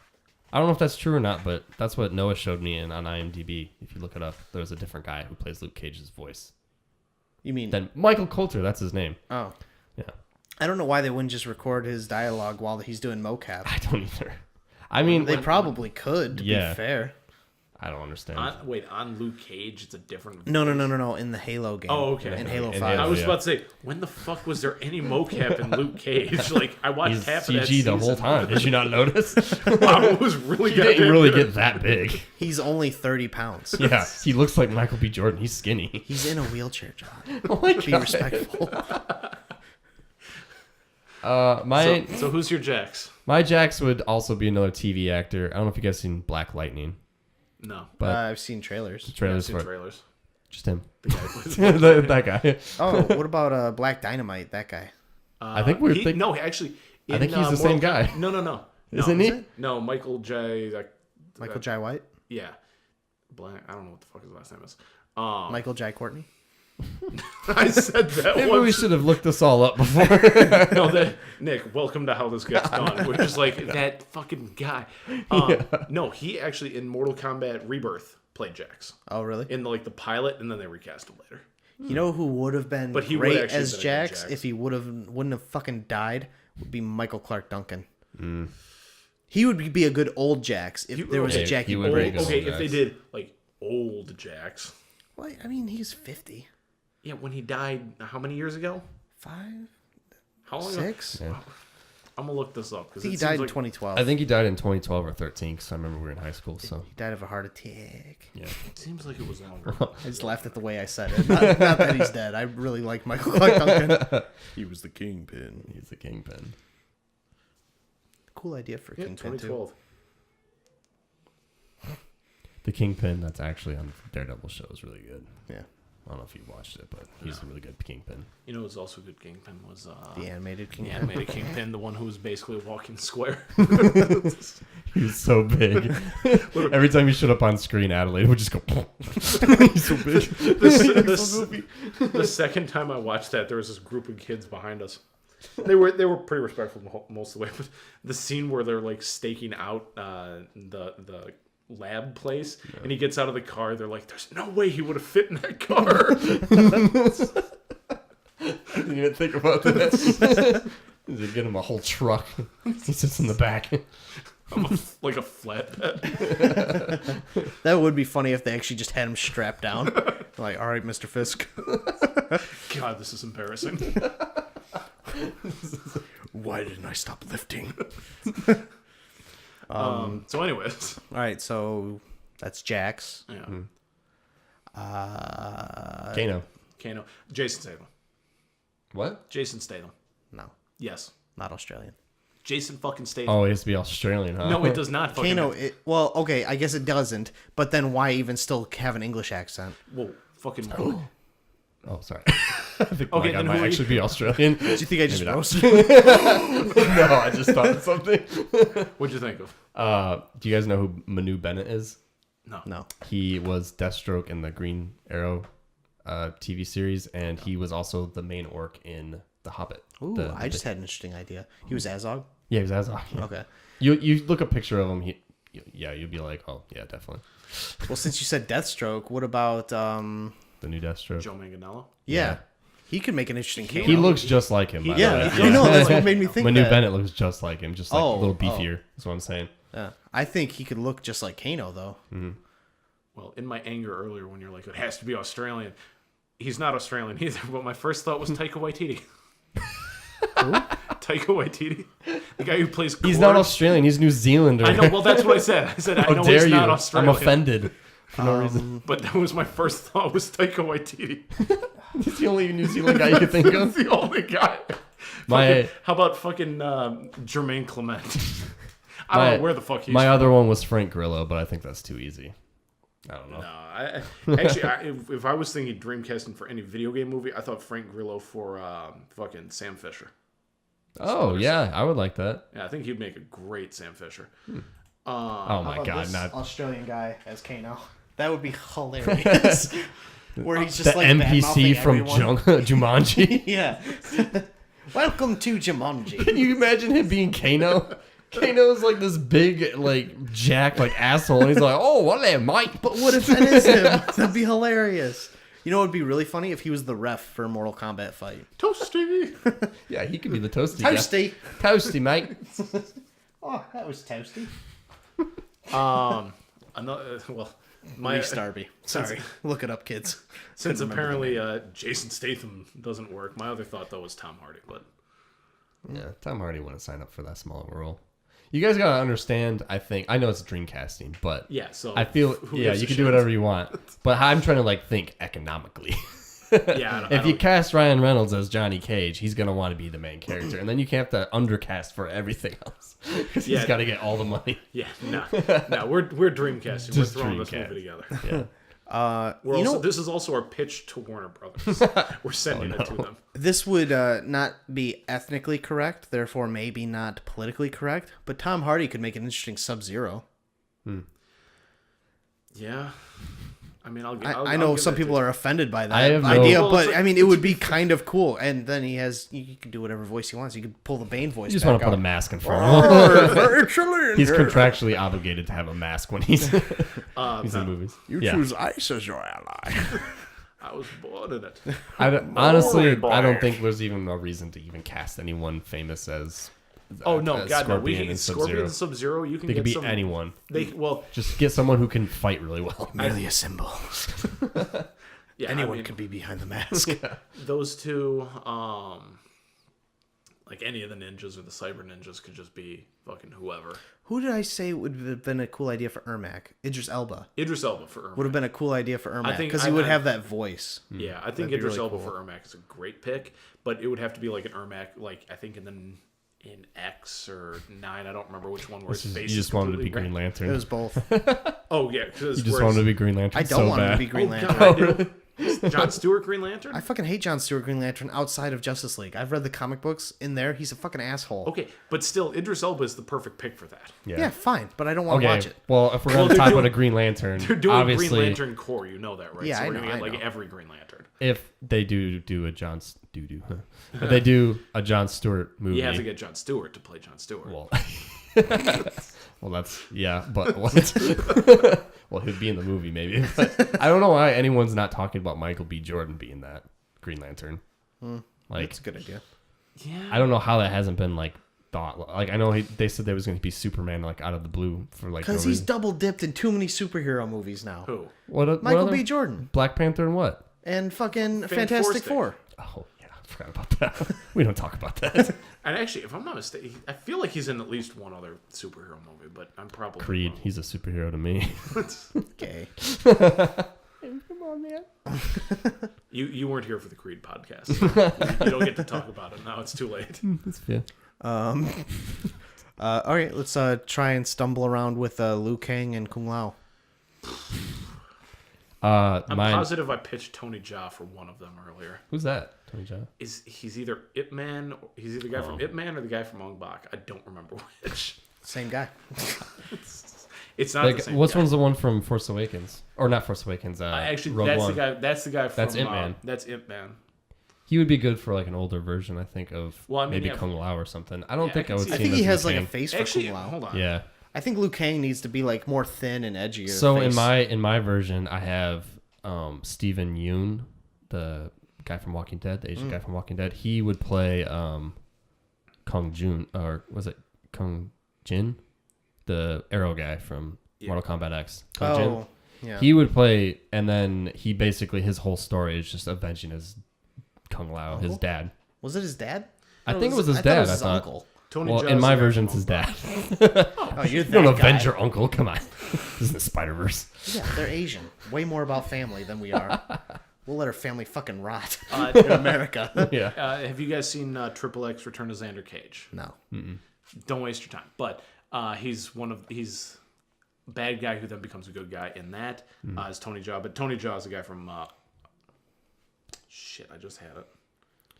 I don't know if that's true or not, but that's what Noah showed me on IMDb. If you look it up, there's a different guy who plays Luke Cage's voice. You mean? Then Michael Coulter, that's his name. Oh, Yeah. I don't know why they wouldn't just record his dialogue while he's doing mocap. I don't either. I mean, They probably could, to Yeah. be fair. I don't understand. On Luke Cage, it's a different. No, in the Halo game. Oh, okay. In Halo In 5. I was yeah. about to say, when the fuck was there any mocap in Luke Cage? Like, I watched He's half of that CG season. the whole time. Did you not notice? Wow, it was really He didn't goddamn really good. get that big. He's only 30 pounds. Yeah, he looks like Michael B. Jordan. He's skinny. He's in a wheelchair, John. Oh my Be God. respectful. So who's your Jax? My Jax would also be another TV actor. I don't know if you guys seen Black Lightning, No. but I've seen trailers. I've trailers seen for it. trailers. Just him. The guy who plays That guy. Oh, what about Black Dynamite? That guy. I think we're thinking. No, actually. I think he's the same guy. No. Isn't he? No, Michael J. Michael Jai White? Yeah. Black. I don't know what the fuck his last name is. Michael Jai Courtney? I said that Maybe once. we should have looked this all up before. No, Nick, welcome to How This Gets Done. We're just like, that fucking guy. No, he actually, in Mortal Kombat Rebirth, played Jax. Oh, really? In the pilot, and then they recast him later. You know who would have been But he would great actually as have been a good Jax Jax. if he wouldn't have fucking died? Would be Michael Clark Duncan. He would be a good old Jax if there was a Okay, Jackie he would Briggs. be good. Okay, old if they Jax. did, old Jax. Well, I mean, he's 50. Yeah, when he died, how many years ago? 5? How long 6? ago? I'm going to look this up. I think he died in 2012. I think he died in 2012 or 13 because I remember we were in high school. So He died of a heart attack. yeah. It seems like it was longer. I just laughed at the way I said it. Not that he's dead. I really like Michael Clark Duncan. He was the kingpin. He's the kingpin. cool idea for Yeah, Kingpin 2012. too. The Kingpin that's actually on Daredevil show is really good. Yeah. I don't know if you watched it, but he's a really good Kingpin. You know, it was also a good Kingpin was The animated the Kingpin. animated Kingpin, the one who was basically a walking square. He was so big. Every time he showed up on screen, Adelaide would just go. He's so big. The second time I watched that, there was this group of kids behind us. They were pretty respectful most of the way, but the scene where they're like staking out the lab place, and he gets out of the car, they're like, "There's no way he would have fit in that car." I didn't even think about that. They get him a whole truck. He sits in the back. Like a flatbed. That would be funny if they actually just had him strapped down. Like, all right, Mr. Fisk. God, this is embarrassing. Why didn't I stop lifting? So anyways. All right, so that's Jax. Yeah. Kano. Jason Statham. What? Jason Statham. No, Yes. not Australian. Jason fucking Statham. Oh, he has to be Australian, huh? No, it does not fucking Kano, well, okay, I guess it doesn't. But then why even still have an English accent? Well, fucking Oh, sorry. I think Okay, my guy then might who are actually be Australian. Do you think I just Maybe not. roasted? No, I just thought of something. What'd you think of? Do you guys know who Manu Bennett is? No. He was Deathstroke in the Green Arrow TV series, and he was also the main orc in The Hobbit. Ooh, I just had an interesting idea. He was Azog? Yeah, he was Azog. Yeah. Okay. You look a picture of him, you'd be like, oh, yeah, definitely. Well, since you said Deathstroke, what about The new Deathstroke. Joe Manganiello? Yeah. He could make an interesting Kano. He looks just like him. By the way. I know. That's what made me think Manu that. Bennett looks just like him, just like a little beefier. That's what I'm saying. Yeah. I think he could look just like Kano, though. Well, in my anger earlier when you're like, it has to be Australian. He's not Australian either, but my first thought was Taika Waititi. Taika Waititi? The guy who plays He's Korrect. not Australian. He's New Zealander. I know, well, that's what I said. I said, I How know dare he's you? not Australian. I'm offended. For no reason. But that was my first thought was Taika Waititi. He's the only New Zealand guy you can think of. That's the only guy. How about fucking Jermaine Clement? I don't know where the fuck he's My from. other one was Frank Grillo, but I think that's too easy. I don't know. No, if I was thinking Dreamcasting for any video game movie, I thought Frank Grillo for fucking Sam Fisher. Oh, yeah, I would like that. Yeah, I think he'd make a great Sam Fisher. Oh my god, not Australian guy as Kano. That would be hilarious. Where he's just the like NPC badmouthing from everyone. Jumanji. Yeah. Welcome to Jumanji. Can you imagine him being Kano? Kano's like this big, like, jack, like, asshole, and he's like, oh, what there, Mike? But what if that is him? That'd be hilarious. You know what would be really funny? If he was the ref for a Mortal Kombat fight. Toasty. Yeah, he could be the toasty guy. Toasty. Toasty, mate. Oh, that was toasty. Another, well, my Reese Darby. Sorry. Look it up, kids. Since apparently Jason Statham doesn't work, my other thought though was Tom Hardy. But Yeah, Tom Hardy wouldn't sign up for that small role. You guys gotta understand. I know it's Dreamcasting, but yeah, so I feel who yeah, gives you a can do shit? whatever you want. But I'm trying to like think economically. Yeah, If you cast Ryan Reynolds as Johnny Cage, he's gonna want to be the main character, and then you can't have to undercast for everything else because he's got to get all the money. Yeah, no, we're Dreamcasting. We're throwing this movie together. Yeah. This is also our pitch to Warner Brothers. We're sending it to them. This would not be ethnically correct, therefore maybe not politically correct, but Tom Hardy could make an interesting Sub-Zero. Yeah. I mean, I know some people are offended by that I have idea, Well, but it's I mean, it would be kind of cool. And then he can do whatever voice he wants. You could pull the Bane voice. You just back want to put a out. mask in front of him. He's He's contractually obligated to have a mask when he's he's in movies. You choose ice as your ally. I was born in it. Honestly, I don't think there's even a reason to even cast anyone famous as. Oh no, as God no! Scorpion and Scorpion and Sub-Zero. You can They get could be some, anyone. Just get someone who can fight really well. Merely a symbol. yeah, Anyone can be behind the mask. Those two, like any of the ninjas or the cyber ninjas, could just be fucking whoever. Who did I say would have been a cool idea for Ermac? Idris Elba. Idris Elba for Ermac Would have been a cool idea for Ermac think because he would have that voice. Yeah, I think That'd be Idris really Elba cool. for Ermac is a great pick, but it would have to be like an Ermac, like I think in the in X or 9. I don't remember which one where his face. You just is wanted to be completely Green Lantern. It was both. Oh yeah, because You just wanted to be Green Lantern. I don't so want bad. to be Green Lantern. God, dude. John Stewart Green Lantern. I fucking hate Jon Stewart Green Lantern outside of Justice League. I've read the comic books. In there, he's a fucking asshole. Okay, but still, Idris Elba is the perfect pick for that. Yeah, fine, but I don't want to watch it. Well, if we're Well, going to they're talk doing- about a Green Lantern, They're doing obviously, Green Lantern Core, you know that, right? Yeah, so I we're know, gonna get I like know. every Green Lantern. if they do a John if they do a Jon Stewart movie, You have to get Jon Stewart to play Jon Stewart. well, well, that's but what? Well, he'd be in the movie maybe. But I don't know why anyone's not talking about Michael B. Jordan being that Green Lantern. Like, That's a good idea. yeah, I don't know how that hasn't been like thought. Like, I know they said there was going to be Superman like out of the blue for like Because no he's reason. double dipped in too many superhero movies now. who? What Michael other- B. Jordan Black Panther and what? and fucking Fantastic Four. Oh yeah, I forgot about that. We don't talk about that. And actually, if I'm not mistaken, I feel like he's in at least one other superhero movie, but I'm probably Creed, wrong. he's a superhero to me. Okay. Come on, man. You weren't here for the Creed podcast. You don't get to talk about it now. It's too late. Yeah. All right, let's try and stumble around with Liu Kang and Kung Lao. I'm positive I pitched Tony Jaa for one of them earlier. Who's that? Tony Jaa. He's either Ip Man, he's either the guy from Ip Man or the guy from Ong Bak. I don't remember which. Same guy. It's not the same Which guy. one's the one from Force Awakens? Or not Force Awakens? Actually, Rogue that's One. the guy. That's the guy from. That's Ip Man. That's Ip Man. He would be good for like an older version, I think, of Well, I mean, maybe yeah. Kung Lao or something. I don't Yeah, think I I can would see see I him think as he has Liu like a Kang. face for Actually, Kung Lao. hold on. Yeah. I think Liu Kang needs to be like more thin and edgier. So face. in my version, I have Steven Yeun, the guy from Walking Dead, the Asian guy from Walking Dead. He would play Kung Jun, or was it Kung Jin, the arrow guy from Mortal Kombat X. Kung Jin. Yeah. He would play, and then he basically his whole story is just avenging his Kung Lao, his dad. Was it his dad? I think it was his I dad. thought it was I his thought. uncle. Tony Well, Jaa's in my the guy version, from it's his Ong dad. Bak. Oh, you're You that don't guy. avenge your uncle. Come on. This is the Spider Verse. Yeah, they're Asian. Way more about family than we are. We'll let our family fucking rot in America. Yeah. Have you guys seen Triple X Return to Xander Cage? No. Don't waste your time. But he's a bad guy who then becomes a good guy in that. Is Tony Jaa. But Tony Jaa is the guy from shit, I just had it.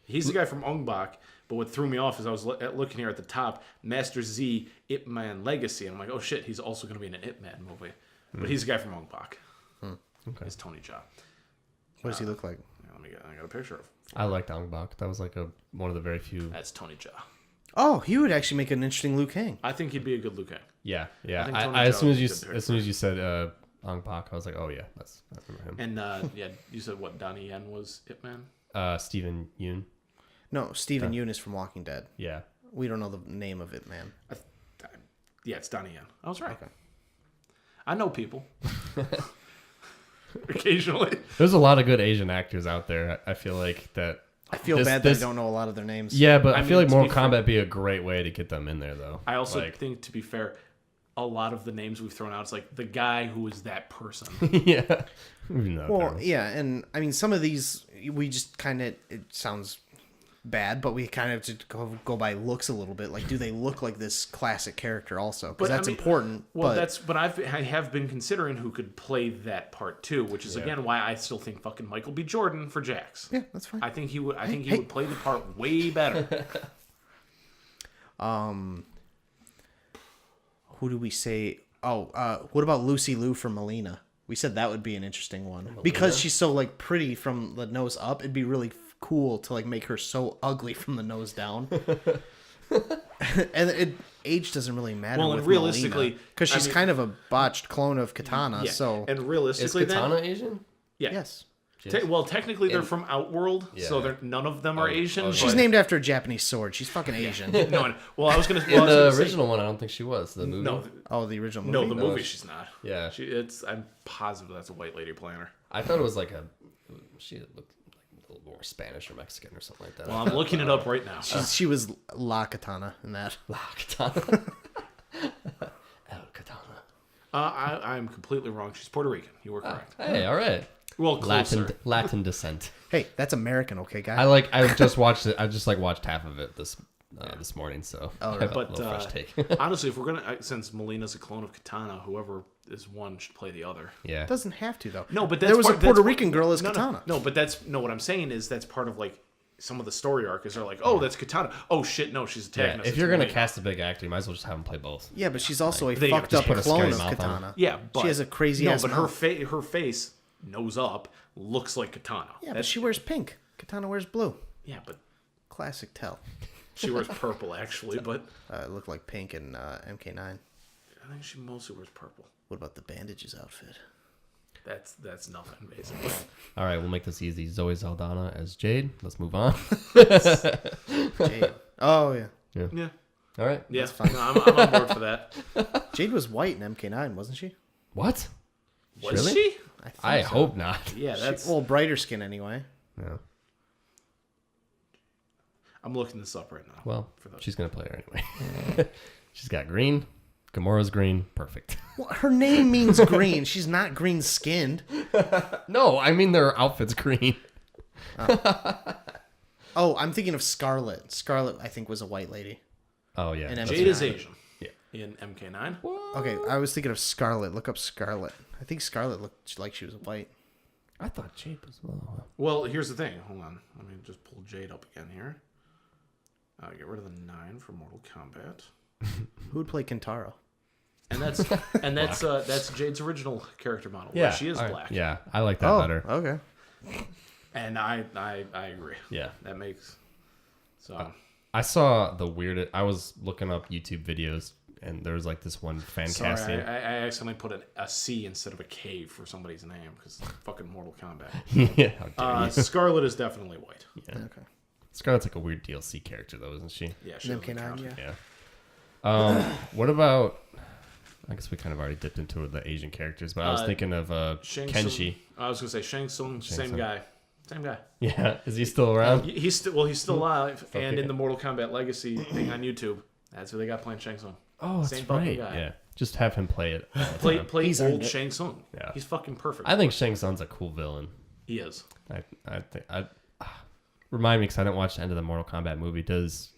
He's the guy from Ong Bak, but what threw me off is I was looking here at the top, Master Z, Ip Man Legacy, and I'm like, oh shit, he's also going to be in an Ip Man movie. But he's the guy from Ong Bak. Okay. It's Tony Jaa. What does he look like? I got a picture of him. I liked Ong Bak. That was like one of the very few. That's Tony Jaa. Oh, he would actually make an interesting Liu Kang. I think he'd be a good Liu Kang. Yeah. think Tony As Jaa soon would as be you a good pick as soon as you said Ong Bak, I was like, oh yeah, I remember him. And yeah, you said what? Donnie Yen was Ip Man. Steven Yeun. No, Steven Yeun is from Walking Dead. Yeah. We don't know the name of it, man. Yeah, it's Donnie Yen. I was right. Okay. I know people. Occasionally. There's a lot of good Asian actors out there. I feel like that. I feel bad that I don't know a lot of their names. Yeah, but I feel like to Mortal be fair- Kombat be a great way to get them in there, though. I also think, to be fair, a lot of the names we've thrown out, it's like the guy who is that person. Yeah. Well, yeah, and I mean, some of these, we just kind of, it sounds bad, but we kind of just go by looks a little bit. Like, do they look like this classic character also? Because that's important. Well, but but I have been considering who could play that part too, which is again why I still think fucking Michael B. Jordan for Jax. Yeah, that's fine. I think he would. I think he would play the part way better. Who do we say? Oh, what about Lucy Liu from Melina? We said that would be an interesting one because she's so like pretty from the nose up. It'd be really cool to like make her so ugly from the nose down. And age doesn't really matter. Well, and with realistically, because she's I mean- kind of a botched clone of Katana. Yeah. So and Is realistically, Katana then, Asian? yeah. yes, Well, technically they're from Outworld, so Yeah. none of them are Asian. she's but- named after a Japanese sword. She's fucking Asian. No, well, I was gonna. In Well, I was the gonna say- original one, I don't think she was. The movie. no, Oh, the original movie. no, the movie she's not. Yeah. I'm positive that's a white lady playing her. I thought it was like she looked like a little more Spanish or Mexican or something like that. Well, I'm looking it up right now. She was La Katana in that. Katana. El Katana. I'm completely wrong. She's Puerto Rican. You were correct. Hey, all right. Well, closer. Latin descent. Hey, that's American, okay, guy. I just watched it. I just like watched half of it this this morning, so Oh, I have but a little fresh take. honestly, if we're gonna, since Melina's a clone of Katana, whoever is one should play the other. Yeah, It doesn't have to though. No, but that's there was part, a Puerto that's Rican girl as no, Katana. No, but that's what I'm saying is that's part of like some of the story arc is they're like, oh, that's Katana. Oh shit, no, she's attacking us. if It's you're gonna Melina. cast a big actor, you might as well just have him play both. Yeah, but she's also a they fucked just up put a clone scary of mouth on her. Katana. Yeah, but she has a crazy no, ass but mouth. her face nose up looks like Katana. Yeah, but she wears pink. Katana wears blue. Yeah, but Classic tell. she wears purple actually. But It looked like pink in MK9. I think she mostly wears purple. What about the bandages outfit? That's nothing basically. All right, we'll make this easy. Zoe Saldana as Jade. Let's move on. Jade. Oh yeah. Yeah. All right. Yeah, no, I'm on board for that. Jade was white in MK9, wasn't she? What? Was Really? she? think I so. hope not. Yeah, that's. Well, brighter skin anyway. No. I'm looking this up right now. Well, for those. she's gonna play her anyway. She's got green. Gamora's green. Perfect. Well, her name means green. She's not green skinned. No, I mean their outfit's green. Oh, I'm thinking of Scarlet. Scarlet, I think, was a white lady. Oh yeah. And That's Jade is right. Asian. Yeah. In MK9. Okay, I was thinking of Scarlet. Look up Scarlet. I think Scarlet looked like she was white. I thought Jade was well. Well, here's the thing. Hold on. Let me just pull Jade up again here. Get rid of the 9 for Mortal Kombat. Who would play Kentaro? And that's Jade's original character model. Yeah. Where she is all right. black. Yeah, I like that better. Okay. And I agree. Yeah. That makes so. I saw the weirdest. I was looking up YouTube videos, and there was like this one fan Sorry, casting. I accidentally put a C instead of a K for somebody's name because it's fucking Mortal Kombat. Yeah, how dare you. Scarlet is definitely white. Yeah. Okay. Scarlett's like a weird DLC character, though, isn't she? Yeah, she doesn't MK9, count. yeah. Yeah. What about? I guess we kind of already dipped into the Asian characters, but I was thinking of Shang Kenshi. Tsung, I was gonna say Shang Tsung, same Tsung. guy. Same guy. Yeah, is he still around? He's still alive, and Okay. in the Mortal Kombat Legacy thing on YouTube, that's who they got playing Shang Tsung. Oh, that's Same fucking right. guy. Yeah, just have him play it. all the time. Play He's old earned it. Shang Tsung. Yeah. He's fucking perfect. I think Shang Tsung's a cool villain. he is. I think remind me because I didn't watch the end of the Mortal Kombat movie. Does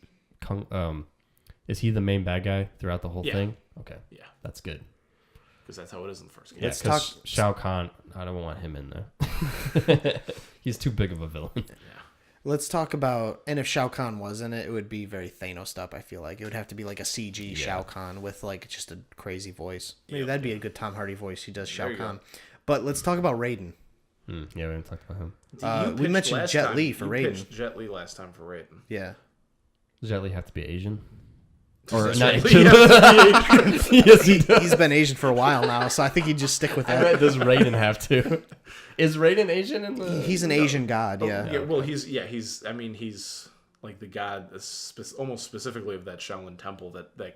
is he the main bad guy throughout the whole Yeah. thing? Okay, Yeah, that's good. because that's how it is in the first game. Yeah, Let's because talk- Shao Kahn. I don't want him in there. He's too big of a villain. Let's talk about, and if Shao Kahn was in it, it would be very Thanos up. I feel like it would have to be like a CG Shao Kahn with like just a crazy voice. Maybe that'd be a good Tom Hardy voice. He does Shao you go. Kahn. But let's talk about Raiden. Yeah, we haven't talked about him. You we pitched mentioned last Jet time- Li for you Raiden. pitched Jet Li last time for Raiden. Yeah. Does Jet Li have to be Asian? Or not- Yes, he's been Asian for a while now, so I think he'd just stick with that. Does Raiden have to? Is Raiden Asian in the? He's an Asian god, yeah. Well, he's like the god almost specifically of that Shaolin temple that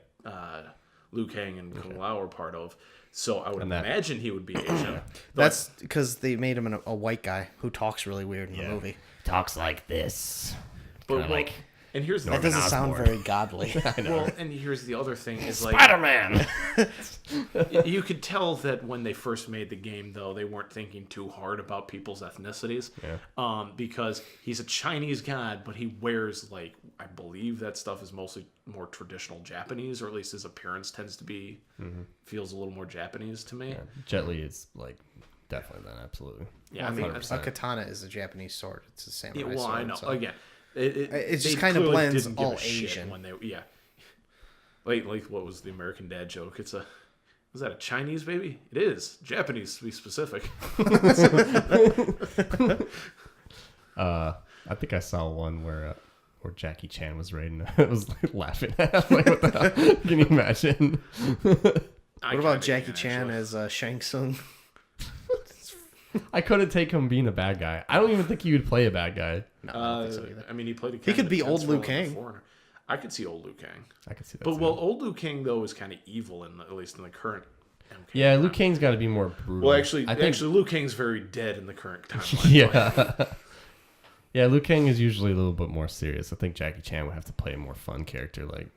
Liu Kang and Kung Lao are part of. So I would imagine he would be Asian. That's because they made him a white guy who talks really weird in the movie. Talks like this. But Kinda like and here's the That doesn't sound very godly. well, and here's the other thing is like Spider-Man. you could tell that when they first made the game, though, they weren't thinking too hard about people's ethnicities. Yeah. Because he's a Chinese god, but he wears, like, I believe that stuff is mostly more traditional Japanese, or at least his appearance tends to be, feels a little more Japanese to me. Yeah, Jet Li is like definitely that, absolutely. Yeah, I mean, 100%. a katana is a Japanese sword. It's a samurai Yeah, well, sword. I know. so- Again, It just they kinda clearly blends didn't give all a shit Asian. when they like what was the American Dad joke? Was that a Chinese baby? It is Japanese to be specific. I think I saw one where Jackie Chan was raiding. I was like, laughing at. Like, what the hell? Can you imagine? What about Jackie Chan as Shang Tsung? I couldn't take him being a bad guy. I don't even think he would play a bad guy. No, I don't think so either. I mean, he played a He could be old Liu Liu Kang. I could see old Liu Kang. I could see that. But too. old Liu Kang though is kind of evil at least in the current. MK. Yeah, Liu Kang's got to be more brutal. Well, actually, I think, Liu Kang's very dead in the current timeline. yeah. Yeah, Liu Kang is usually a little bit more serious. I think Jackie Chan would have to play a more fun character. Like,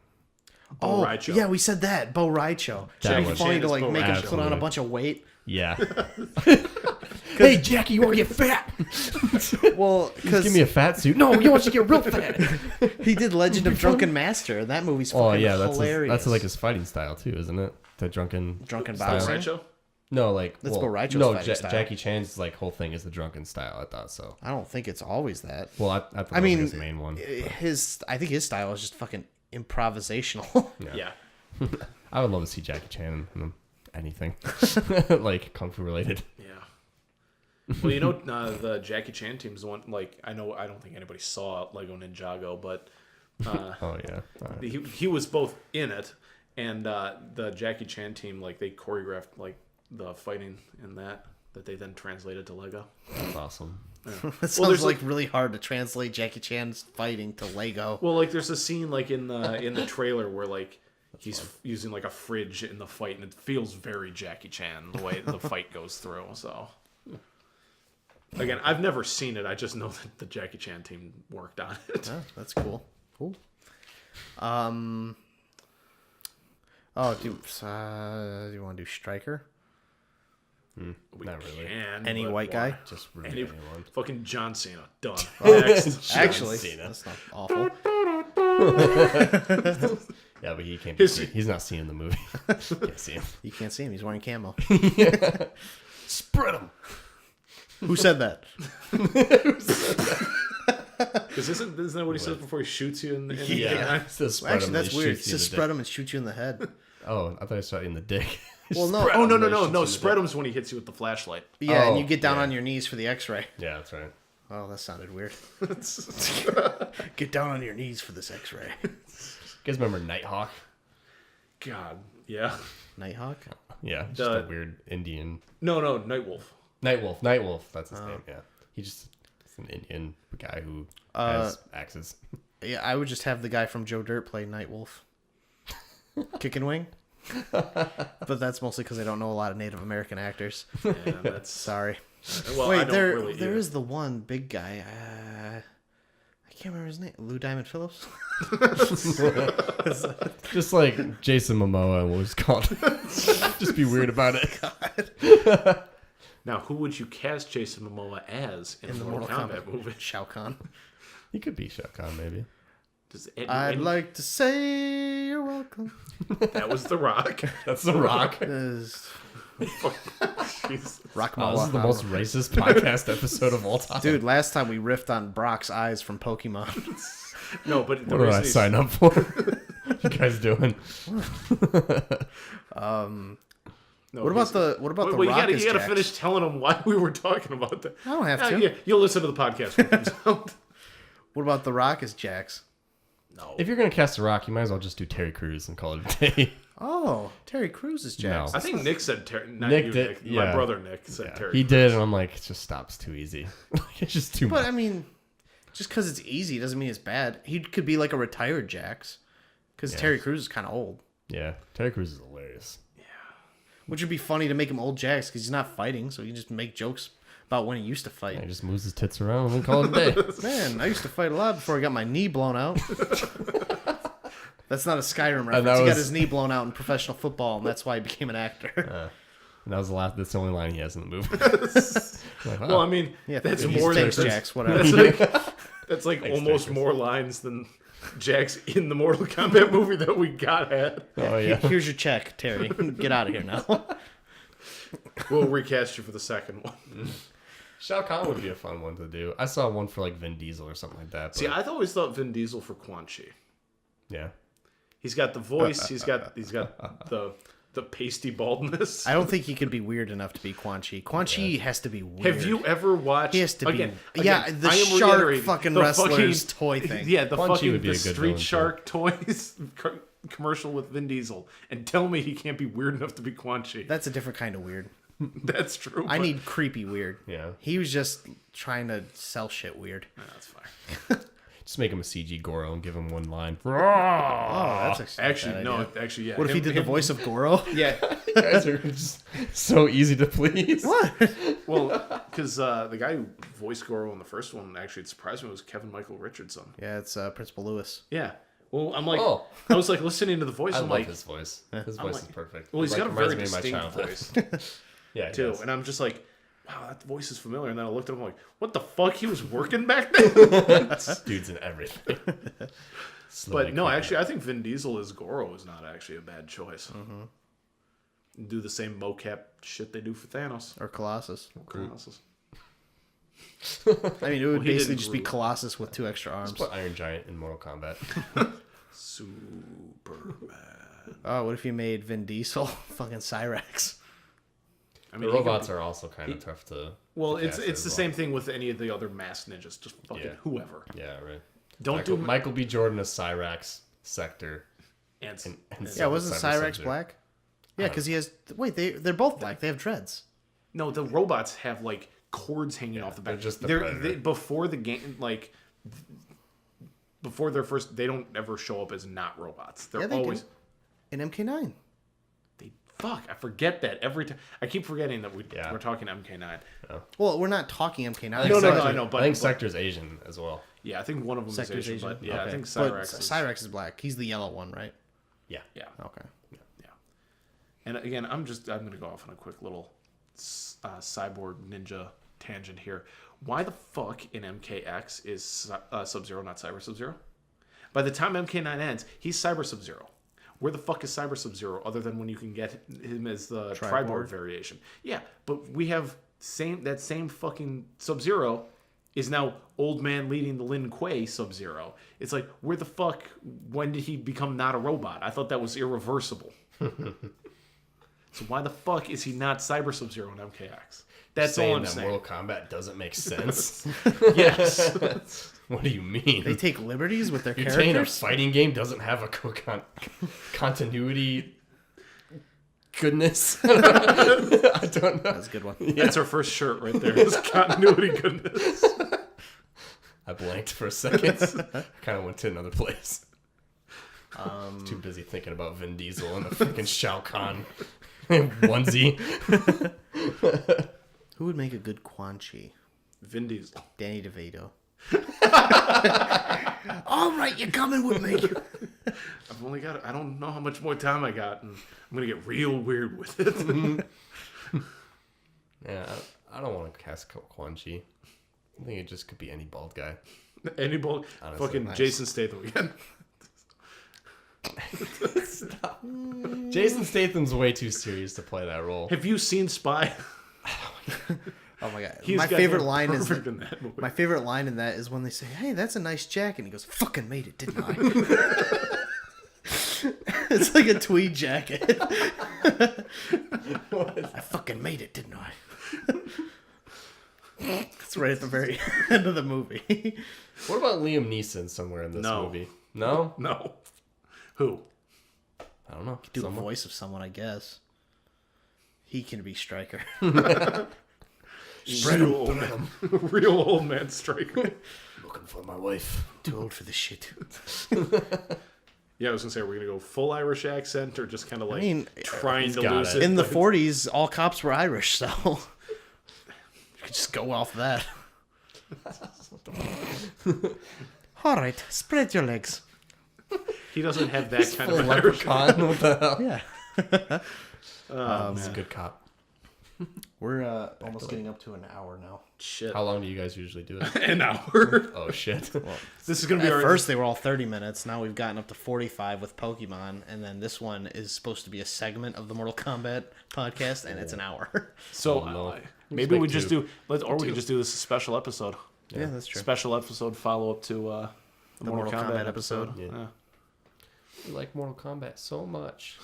Bo Raicho. yeah, we said that. Bo Raicho. That It'd be was- funny to like Bo make him Raicho. put on a bunch of weight. Yeah. Hey, Jackie, you want to get fat? Well, because Give me a fat suit. No, you want to get real fat. he did Legend of Drunken Master. That movie's fucking Oh yeah, that's hilarious. that's like his fighting style too, isn't it? The drunken Drunken style. boxing. Raicho? No, like That's Bo Raicho's no. fighting style. Jackie Chan's like whole thing is the drunken style. I thought so. I don't think it's always that. Well, I thought I that mean, was his main one. I think his style is just fucking improvisational. Yeah. I would love to see Jackie Chan in anything like kung fu related. Yeah. Well, you know, the Jackie Chan team's the one. Like, I don't think anybody saw Lego Ninjago, but Oh yeah. he was both in it, and the Jackie Chan team, like, they choreographed like the fighting in that they then translated to Lego. That's awesome. It sounds there's, like really hard to translate Jackie Chan's fighting to Lego. Well, like, there's a scene like in the trailer where like he's using like a fridge in the fight, and it feels very Jackie Chan the way the fight goes through. So. Again, I've never seen it. I just know that the Jackie Chan team worked on it. Oh, that's cool. Cool. Oh, do you want to do Striker? We Not really. can, Any but white why? guy? Just really Any anyone. fucking John Cena. Done. Actually, Cena. that's not awful. Yeah, but he can't be. His- He's not seen in the movie. Can't see him. You can't see him. He's wearing camo. Spread him. Who said that? Because isn't that what he says before he shoots you in the Yeah. eye? Actually, that's weird. It's just spread him and shoot you in the head. Oh, I thought I saw it in the dick. Well, no. Oh, no, Spread 'em, they shoot you in the spread dick. him's when he hits you with the flashlight. Yeah, and Oh, you get down yeah. on your knees for the X-ray. Yeah, that's right. Oh, that sounded weird. Get down on your knees for this X-ray. You guys remember Nighthawk? God, yeah. Nighthawk? Yeah, just The- a weird Indian. No, Nightwolf. Nightwolf. That's his name. Yeah, he's an Indian guy who has axes. Yeah, I would just have the guy from Joe Dirt play Nightwolf. Kick and Wing. But that's mostly because I don't know a lot of Native American actors. Yeah, that's Sorry. well. I Wait, don't there really there either. is the one big guy. I can't remember his name. Lou Diamond Phillips? Just like Jason Momoa and what was called. Just be weird about it. Now, who would you cast Jason Momoa as in the Mortal Kombat movie? Shao Kahn. He could be Shao Kahn, maybe. Does I'd like to say you're welcome. That was The Rock. That's The Rock. Is Jeez. Rock Oh, this is the Mala. most racist podcast episode of all time. Dude, last time we riffed on Brock's eyes from Pokemon. No, but the What did I reason he's- sign up for? What you guys doing? No, What about he's- the What about the Well, Rock? you as gotta Jax? finish telling them why we were talking about that. I don't have to. Yeah, you'll listen to the podcast when it comes out. What about the Rock as Jax? No. If you're gonna cast The Rock, you might as well just do Terry Crews and call it a day. Oh, Terry Crews is Jax. No. I think Nick said Terry. Not Nick you, did- Nick. yeah. My brother Nick said Terry. He Crews. did, and I'm like, it just stops too easy. It's just too But much. I mean, just because it's easy doesn't mean it's bad. He could be like a retired Jax, because Terry Crews is kind of old. Yeah, Terry Crews is hilarious. Which would be funny to make him old Jax because he's not fighting, so you just make jokes about when he used to fight. He just moves his tits around and call it a day. Man, I used to fight a lot before I got my knee blown out. That's not a Skyrim that reference. He got was- his knee blown out in professional football, and that's why he became an actor. And that was the last. That's the only line he has in the movie. Like, Well, I mean, Yeah, that's he's more than thanks, Jax. Whatever. That's like Thanks, almost Jax. more lines than Jax in the Mortal Kombat movie that we got at. oh yeah. Here's your check, Terry. Get out of here now. We'll recast you for the second one. Shao Kahn would be a fun one to do. I saw one for like Vin Diesel or something like that. But, See, I've always thought Vin Diesel for Quan Chi. yeah. He's got the voice. He's got the pasty baldness. I don't think he could be weird enough to be Quan Chi. Quan Chi has to be weird. Have you ever watched? He has to be. again, Yeah, the I am shark reiterating, fucking the wrestlers toy thing. Yeah, the Quan Chi fucking would be the a good Street villain, Shark toys commercial with Vin Diesel, and tell me he can't be weird enough to be Quan Chi. That's a different kind of weird. That's true. I but- need creepy weird. Yeah. He was just trying to sell shit weird. Yeah, that's fine. Just make him a CG Goro and give him one line. Oh, that's Actually, no. Actually, yeah. What if he did the voice of Goro? Yeah. You guys are just so easy to please. What? Well, because the guy who voiced Goro in the first one actually it surprised me was Kevin Michael Richardson. Yeah, it's Principal Lewis. Yeah, Well, I'm like, Oh. I was like listening to the voice. I I'm love like, his voice. His voice like- is perfect. well, he's It, got a reminds very me of my distinct childhood. voice Yeah, he too, does. and I'm just like, wow, that voice is familiar. And then I looked at him like, what the fuck? He was working back then. Dude's in everything. But no, actually, I think Vin Diesel as Goro is not actually a bad choice. Do the same mocap shit they do for Thanos. Or Colossus. Colossus. I mean, it would he basically didn't just be Groot. Colossus with 2 extra arms. Put Iron Giant in Mortal Kombat. Superman. Oh, what if you made Vin Diesel fucking Cyrax? I The mean, he could robots be- are also kind of tough to. Well, to it's cast it's as the well. same thing with any of the other masked ninjas. Just fucking Yeah. whoever. Yeah, right. Don't Michael, do Michael B. Jordan as Cyrax Sector. and Yeah, wasn't Cyber Cyrax Sub-Zero. black? Yeah, because he has... Wait, they're both black. They have dreads. No, the robots have like cords hanging off the back. they're just the They're Predator. before the game, like before their first. They don't ever show up as not robots. They're Yeah, they always. do. In MK9. Fuck, I forget that every time. I keep forgetting that Yeah. we're talking MK9. Well, we're not talking MK9. No, I know, but I think Sector's Asian as well. yeah, I think one of them Sector's is Asian, Asian. but yeah, I Okay. think But Cyrax is. Cyrax is black. He's the yellow one, right? Yeah. Yeah, Okay. yeah. And again, I'm gonna go off on a quick little cyborg ninja tangent here. Why the fuck in MKX is Sub-Zero not Cyber Sub-Zero? By the time MK9 ends, he's Cyber Sub-Zero. Where the fuck is Cyber Sub-Zero other than when you can get him as the Triborg variation? Yeah, but we have that same fucking Sub-Zero is now old man leading the Lin Kuei Sub-Zero. It's like, where the fuck, when did he become not a robot? I thought that was irreversible. So why the fuck is he not Cyber Sub-Zero in MKX? That's all Saying I'm that saying. Mortal Kombat doesn't make sense. Yes. What do you mean? They take liberties with their You're saying a characters? fighting game doesn't have a continuity goodness? I don't know. That's a good one. That's our first shirt right there. It's continuity goodness. I blanked for a second. Kind of went to another place. Too busy thinking about Vin Diesel and the freaking Shao Kahn onesie. Who would make a good Quan Chi? Vin Diesel. Danny DeVito. All right, you're coming with me. I've only got, I don't know how much more time I got, and I'm going to get real weird with it. Yeah, I don't want to cast Quan Chi. I think it just could be any bald guy. Any ball, Honestly, fucking nice. Jason Statham again. Jason Statham's way too serious to play that role. Have you seen Spy? Oh my god. He's My got favorite him line is perfect in that movie. my favorite line in that is when they say, "Hey, that's a nice jacket," and he goes, "Fucking made it, didn't I?" It's like a tweed jacket. I fucking made it, didn't I? It's right at the very end of the movie. What about Liam Neeson somewhere in this No. movie? No? No. Who? I don't know. Do the Someone? voice of someone, I guess. He can be Stryker. Real old man. Real old man striker. Looking for my wife. Too old for this shit. Yeah, I was going to say, are we going to go full Irish accent or just kind of like trying he's to got lose it. it? In the 40s, all cops were Irish, so you could just go off that. All right, spread your legs. He doesn't have that kind of Full Irish. leprechaun. What the hell? Yeah. He's a good cop. We're almost getting up to an hour now. Shit. How long do you guys usually do it? An hour. Oh, shit. This is going to be At our first, they were all 30 minutes. Now we've gotten up to 45 with Pokemon. And then this one is supposed to be a segment of the Mortal Kombat podcast, and it's an hour. So Oh, no. maybe Make we just two. do, or we could just do this special episode. Yeah, that's true. Special episode follow up to the Mortal Kombat episode. Yeah. I like Mortal Kombat so much.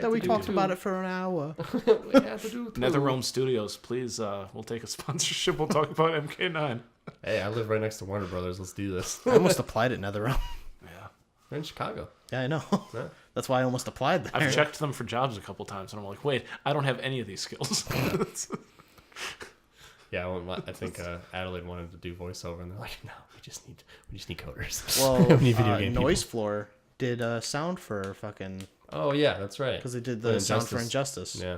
That we talked about it for an hour. We had to do two. NetherRealm Studios, please. We'll take a sponsorship. We'll talk about MK9. Hey, I live right next to Warner Brothers. Let's do this. I almost applied at NetherRealm. Yeah, We're in Chicago. Yeah, I know. Yeah. That's why I almost applied there. I've checked them for jobs a couple times, and I'm like, wait, I don't have any of these skills. Yeah, I think Adelaide wanted to do voiceover, and they're like, "No, we just need coders. Well, we need video game Noise people." Floor did sound for fucking... Oh yeah, that's right. Because they did the sound for Injustice. Yeah.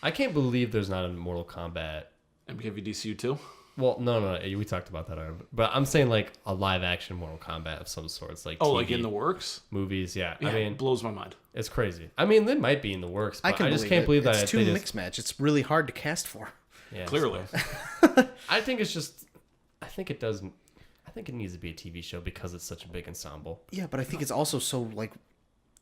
I can't believe there's not a Mortal Kombat. MKVDCU 2? Well, no, we talked about that already. But I'm saying like a live action Mortal Kombat of some sorts, like like in the works, movies. Yeah, I mean, it blows my mind. It's crazy. I mean, they might be in the works. But I just can't believe that it's too mixed match. It's really hard to cast for. Yeah, clearly. I think it's just. I think it doesn't. I think it needs to be a TV show because it's such a big ensemble. Yeah, but I think it's also so like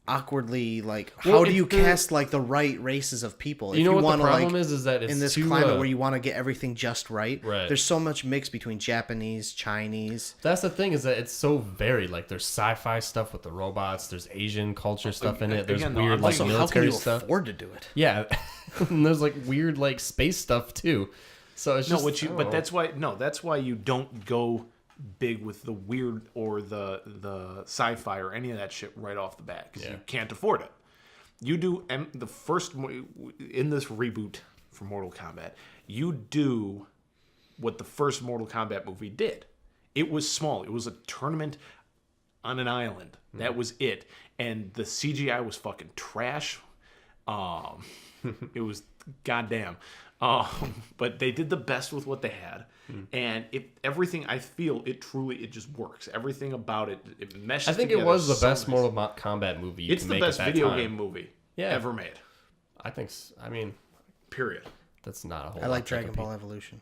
awkwardly like how do you cast like the right races of people? You know what the problem is that it's in this too, climate where you want to get everything just right. Right. There's so much mix between Japanese, Chinese. That's the thing is that it's so varied. Like there's sci-fi stuff with the robots. There's Asian culture stuff in it. There's weird like also, military how can you stuff. afford to do it? Yeah, and there's like weird like space stuff too. So it's just but that's why you don't go big with the weird or the sci-fi or any of that shit right off the bat because you can't afford it. You do the first in this reboot for Mortal Kombat. You do what the first Mortal Kombat movie did. It was small. It was a tournament on an island. That was it. And the CGI was fucking trash. It was goddamn. But they did the best with what they had, and everything I feel it just works. Everything about it meshes. I think it was the best Mortal Kombat movie. It's the best video game movie ever made. I think. I mean, period. That's not a whole. I like Dragon Ball Evolution.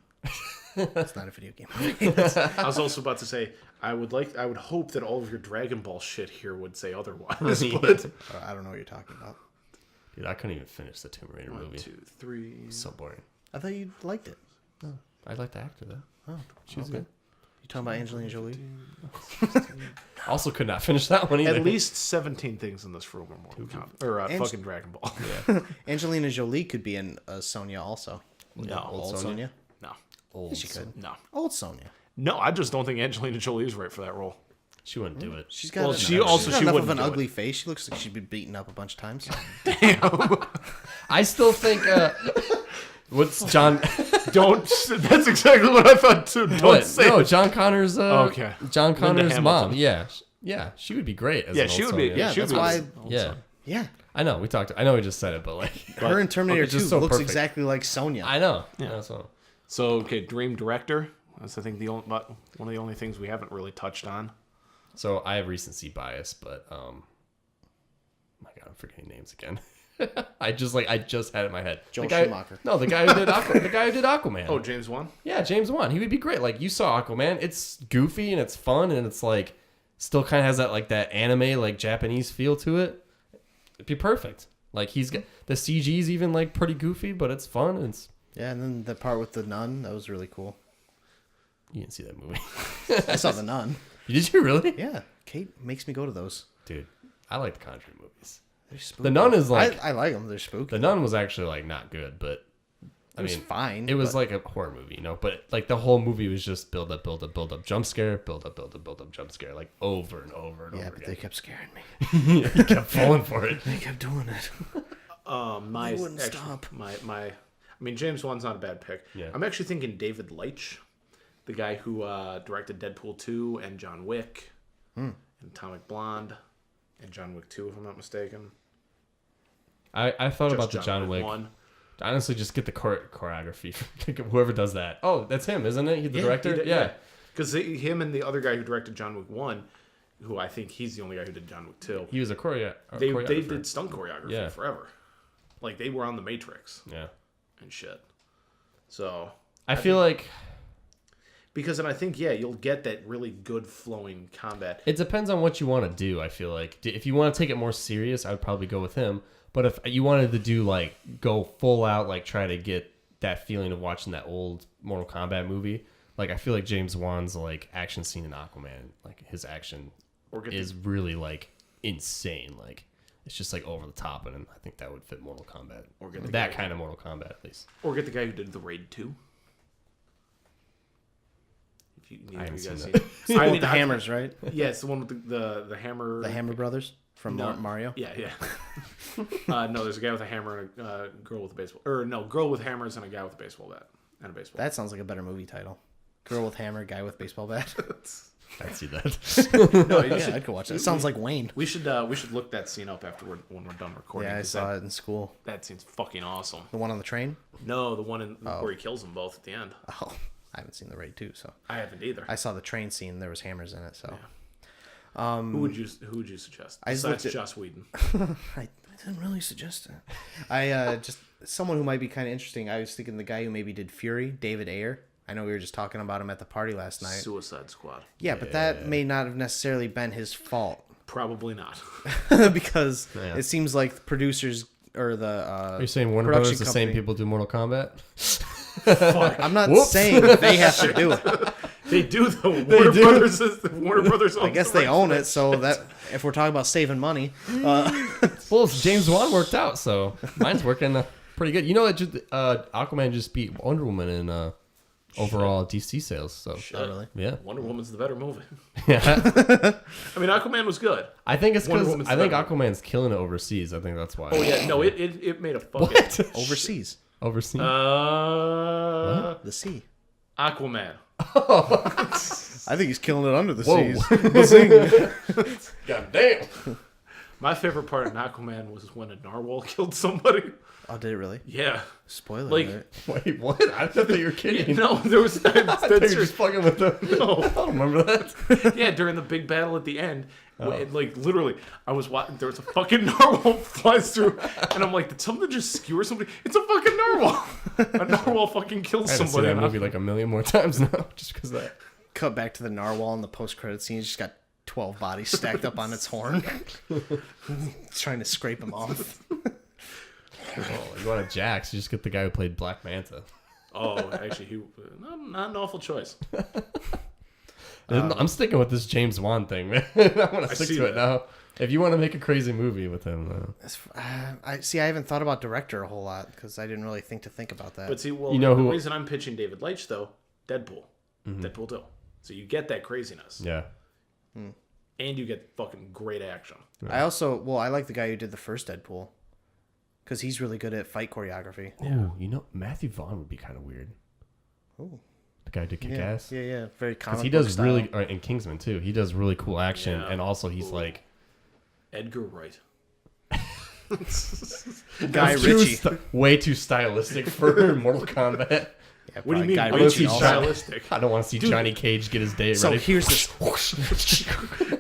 It's not a video game movie. I was also about to say I would hope that all of your Dragon Ball shit here would say otherwise. But I don't know what you're talking about. Dude, I couldn't even finish the Tomb Raider movie. 1, 2, 3. So boring. I thought you liked it. No, I liked the actor though. Oh, she was good. You talking about Angelina Jolie? Also, could not finish that one either. At least 17 things in this room are Mortal Kombat or fucking Dragon Ball. Yeah. Angelina Jolie could be in Sonya also. No, old Sonya. No, old. She could. No, old Sonya. No, I just don't think Angelina Jolie is right for that role. She wouldn't do it. She's got she enough of wouldn't an do ugly it. face. She looks like she'd be beaten up a bunch of times. Damn. I still think. What's John? Don't. That's exactly what I thought too. Don't say. No, John Connor's. Okay. John Connor's Hamilton. mom. Yeah, she would be great. As an she old would be. Sonya. Yeah, that's why. Yeah. Yeah. I know. We talked. I know we just said it, but like Her in Terminator 2 so looks perfect. exactly like Sonya. I know. Yeah. That's all. So okay, dream director. That's I think one of the only things we haven't really touched on. So I have recency bias, but my God, I'm forgetting names again. I just had it in my head. Joel the guy, Schumacher. No, the guy who did Aquaman. Oh, James Wan. Yeah, James Wan. He would be great. Like you saw Aquaman. It's goofy and it's fun and it's like still kind of has that like that anime like Japanese feel to it. It'd be perfect. Like he's got the CG's even like pretty goofy, but it's fun. And it's Yeah, and then the part with the nun, that was really cool. You didn't see that movie. I saw the nun. Did you really? Yeah, Kate makes me go to those. Dude, I like the Conjuring movies. They're spooky. The Nun is like I like them. They're spooky. The Nun was actually like not good, but It was fine. It was like a horror movie, you know. But like the whole movie was just build up, jump scare, build up, jump scare, like over and over and over. Yeah, but again. they kept scaring me. You kept falling for it. They kept doing it. They wouldn't stop. I mean, James Wan's not a bad pick. Yeah. I'm actually thinking David Leitch, the guy who directed Deadpool 2 and John Wick and Atomic Blonde and John Wick 2, if I'm not mistaken. I thought Just about the John Wick. 1. Honestly, just get the choreography. Whoever does that. Oh, that's him, isn't it? He's the director? Yeah. Because him and the other guy who directed John Wick 1, who I think he's the only guy who did John Wick 2. He was a choreographer. They did stunt choreography forever. Like, they were on The Matrix. Yeah. And shit. So... I feel like... Because then I think, you'll get that really good flowing combat. It depends on what you want to do, I feel like. If you want to take it more serious, I would probably go with him. But if you wanted to do, like, go full out, like, try to get that feeling of watching that old Mortal Kombat movie, like, I feel like James Wan's, like, action scene in Aquaman, like, his action is really, like, insane. Like, it's just, like, over the top, and I think that would fit Mortal Kombat. Or get that kind of Mortal Kombat, at least. Or get the guy who did The Raid 2. I haven't seen that. It's the one with the hammers, right? Yeah, it's the one with the hammer. The Hammer Brothers from Mario? Yeah. No, there's a guy with a hammer and a girl with a baseball... Or, no, girl with hammers and a guy with a baseball bat. And a baseball That sounds like a better movie title. Girl with hammer, guy with baseball bat. I'd see that. No, yeah, I'd go watch that. It sounds like Wayne. We should look that scene up after when we're done recording. Yeah, I saw it in school. That scene's fucking awesome. The one on the train? No, the one where he kills them both at the end. Oh. I haven't seen the Raid 2, so I haven't either. I saw the train scene. There was hammers in it, so. Yeah. Who would you suggest? Besides Joss Whedon. I didn't really suggest it. I just someone who might be kind of interesting. I was thinking the guy who maybe did Fury, David Ayer. I know we were just talking about him at the party last night. Suicide Squad. Yeah, but that may not have necessarily been his fault. Probably not. Because it seems like the producers or the Are you saying Warner Brothers the same people do Mortal Kombat? Fuck. I'm not saying they have to do it. They do though. Warner Brothers. I guess they own it, so that if we're talking about saving money, well, James Wan worked out, so mine's working pretty good. You know, Aquaman just beat Wonder Woman in overall DC sales. So really, yeah, Wonder Woman's the better movie. Yeah, I mean, Aquaman was good. I think it's because I think Aquaman's killing it overseas. I think that's why. Oh yeah, no, it made a fucking overseas. Overseas. The sea. Aquaman. I think he's killing it under the seas. God damn. My favorite part in Aquaman was when a narwhal killed somebody. Oh, did it really? Yeah. Spoiler alert. Wait, what? I thought that you were kidding. No, there was. I thought you were just fucking with them. No, I don't remember that. Yeah, during the big battle at the end, like literally, I was watching. There was a fucking narwhal flies through, and I'm like, did something just skewer somebody? It's a fucking narwhal. A narwhal fucking kills I haven't somebody. seen that movie like a million more times now, just because that. Cut back to the narwhal in the post-credit scene. He's just got 12 bodies stacked up on its horn. It's trying to scrape them off. Oh, you want a Jax? You just get the guy who played Black Manta. Oh, actually, he not an awful choice. I'm sticking with this James Wan thing, man. I want to stick to it now. If you want to make a crazy movie with him, I haven't thought about director a whole lot because I didn't really think about that. But see, well, the reason I'm pitching David Leitch though, Deadpool, Deadpool 2. So you get that craziness. Yeah. And you get fucking great action. I like the guy who did the first Deadpool. Because he's really good at fight choreography. Oh, Matthew Vaughn would be kind of weird. Oh. The guy who did Kick-Ass. Yeah. Very comic Because he does style. really... in Kingsman, too. He does really cool action. And also, he's like... Edgar Wright. Guy Ritchie. Way too stylistic for Mortal Kombat. Yeah, what do you mean? Guy Way Ritchie too stylistic. I don't want to see Johnny Cage get his day So ready. here's this.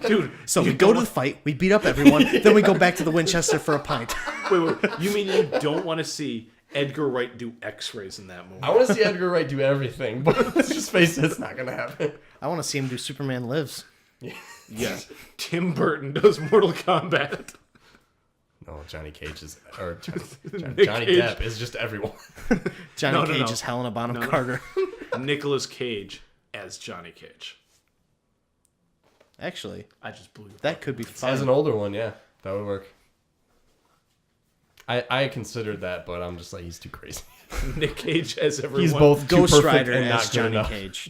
Dude. So we go to the fight, we beat up everyone, then we go back to the Winchester for a pint. Wait. You mean you don't want to see Edgar Wright do X-rays in that movie? I want to see Edgar Wright do everything, but let's just face it, it's not going to happen. I want to see him do Superman Lives. Yes. Tim Burton does Mortal Kombat. No, Johnny Cage is... Or Johnny Cage. Depp is just everyone. Johnny Cage is Helena Bonham Carter. Nicolas Cage as Johnny Cage. Actually, I just blew that could be fun. As an older one, yeah. That would work. I considered that, but I'm just like, he's too crazy. Nick Cage as everyone. He's both Ghost Rider and as not good Johnny enough. Cage.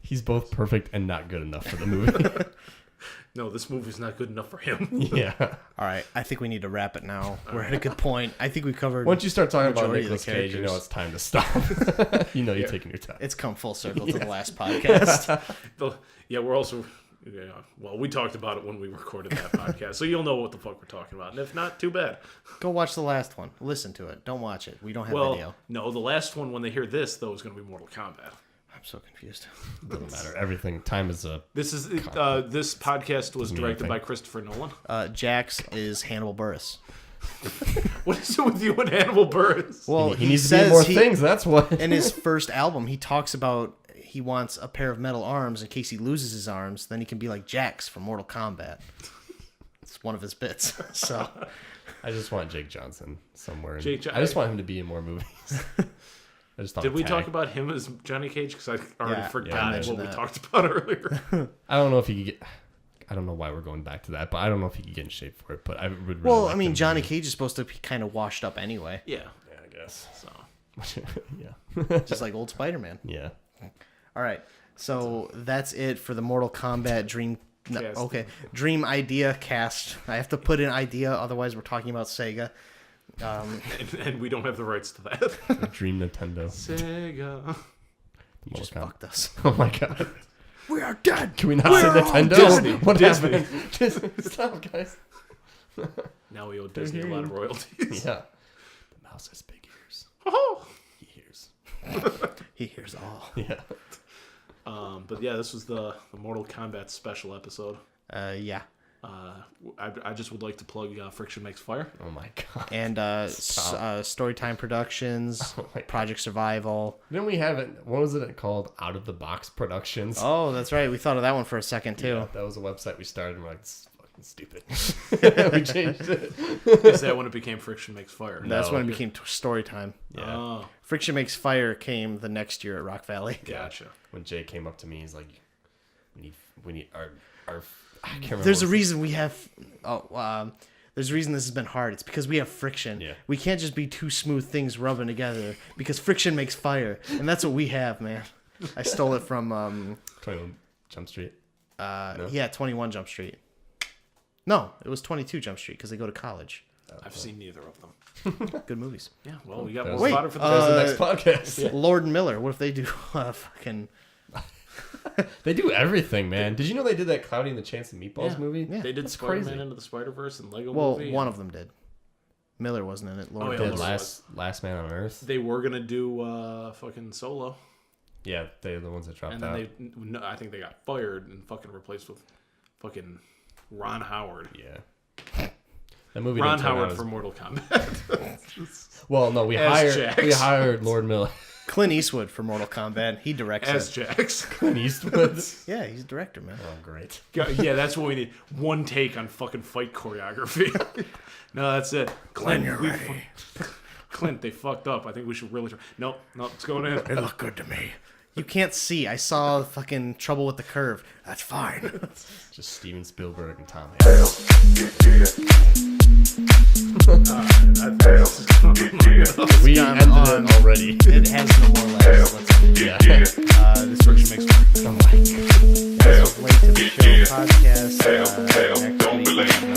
He's both perfect and not good enough for the movie. No, this movie's not good enough for him. Yeah. All right, I think we need to wrap it now. We're at a good point. I think we covered. Once you start talking about majority of the Nicolas Cage, you know characters. it's time to stop. You know you're taking your time. It's come full circle to the last podcast. We're also... Yeah, well, we talked about it when we recorded that podcast, so you'll know what the fuck we're talking about. And if not, too bad. Go watch the last one. Listen to it. Don't watch it. We don't have video. No, the last one, when they hear this, though, is going to be Mortal Kombat. I'm so confused. Doesn't matter. Everything. Time is a... This podcast was directed by Christopher Nolan. Jax is Hannibal Buress. What is it with you and Hannibal Buress? Well, he needs to be in more things, that's what. In his first album, he talks about he wants a pair of metal arms in case he loses his arms, then he can be like Jax from Mortal Kombat. It's one of his bits. So I just want Jake Johnson somewhere. I just want him to be in more movies. I just thought Did we talk about him as Johnny Cage? Because I already forgot what we talked about earlier. I don't know if he could get... I don't know why we're going back to that, but I don't know if he could get in shape for it. But I would really Well, I mean, Johnny Cage is supposed to be kind of washed up anyway. Yeah. Yeah, I guess. So. Yeah. Just like old Spider-Man. Yeah. All right. So that's it for the Mortal Kombat Dream Idea Cast. I have to put in idea, otherwise we're talking about Sega. And we don't have the rights to that. Dream Nintendo. Sega. You just fucked us. Oh my god. We are dead. Can we not say Nintendo? Disney. What Disney. happened? Disney. Stop, guys. Now we owe Disney a lot of royalties. Yeah. The mouse has big ears. Oh. Ears. He hears all. Yeah. But yeah, this was the Mortal Kombat special episode. Yeah. I just would like to plug Friction Makes Fire. Oh my god. And Storytime Productions, Project Survival. Didn't we have it? What was it called? Out of the Box Productions. Oh, that's right. We thought of that one for a second too. Yeah, that was a website we started. And we're like, this is fucking stupid. We changed it. Is that when it became Friction Makes Fire? That's when it became Storytime. Yeah. Oh, Friction Makes Fire came the next year at Rock Valley. gotcha. When Jay came up to me, he's like, we need our I can't remember. There's a reason we have. There's a reason this has been hard. It's because we have friction. Yeah. We can't just be two smooth things rubbing together because friction makes fire, and that's what we have, man. I stole it from 21 Jump Street. No? Yeah, 21 Jump Street. No, it was 22 Jump Street because they go to college. I've seen neither of them. Good movies. Yeah, well, we got That more was- fodder for That was the the next podcast. Yeah. Lord and Miller. What if they do fucking? They do everything, man. Did you know they did that Cloudy and the Chance of Meatballs movie? Yeah. They did That's Spider-Man crazy. Into the Spider-Verse and Lego Well, Movie. one of them did. Miller wasn't in it. Lord Oh, yeah, Did Miller last Man on Earth. They were gonna do fucking Solo, Yeah, they're the ones that dropped and out. then I think they got fired and fucking replaced with fucking Ron Howard. Yeah. That movie Ron didn't turn out Howard as- for Mortal Kombat. Well, no, we As hired Jax. Lord Miller. Clint Eastwood for Mortal Kombat. He directs As it. Jax. Clint Eastwood. Yeah, he's a director, man. Oh, great. Yeah, that's what we need. One take on fucking fight choreography. No, that's it. Clint, you're ready. Clint, they fucked up. I think we should really. Nope, it's going in. It looked good to me. You can't see. I saw fucking Trouble with the Curve. That's fine. Just Steven Spielberg and Tom Hanks. We gone ended on. it already. It has no more legs. Let's Yeah. this Friction makes. Oh my God. link to the show podcast. Next week.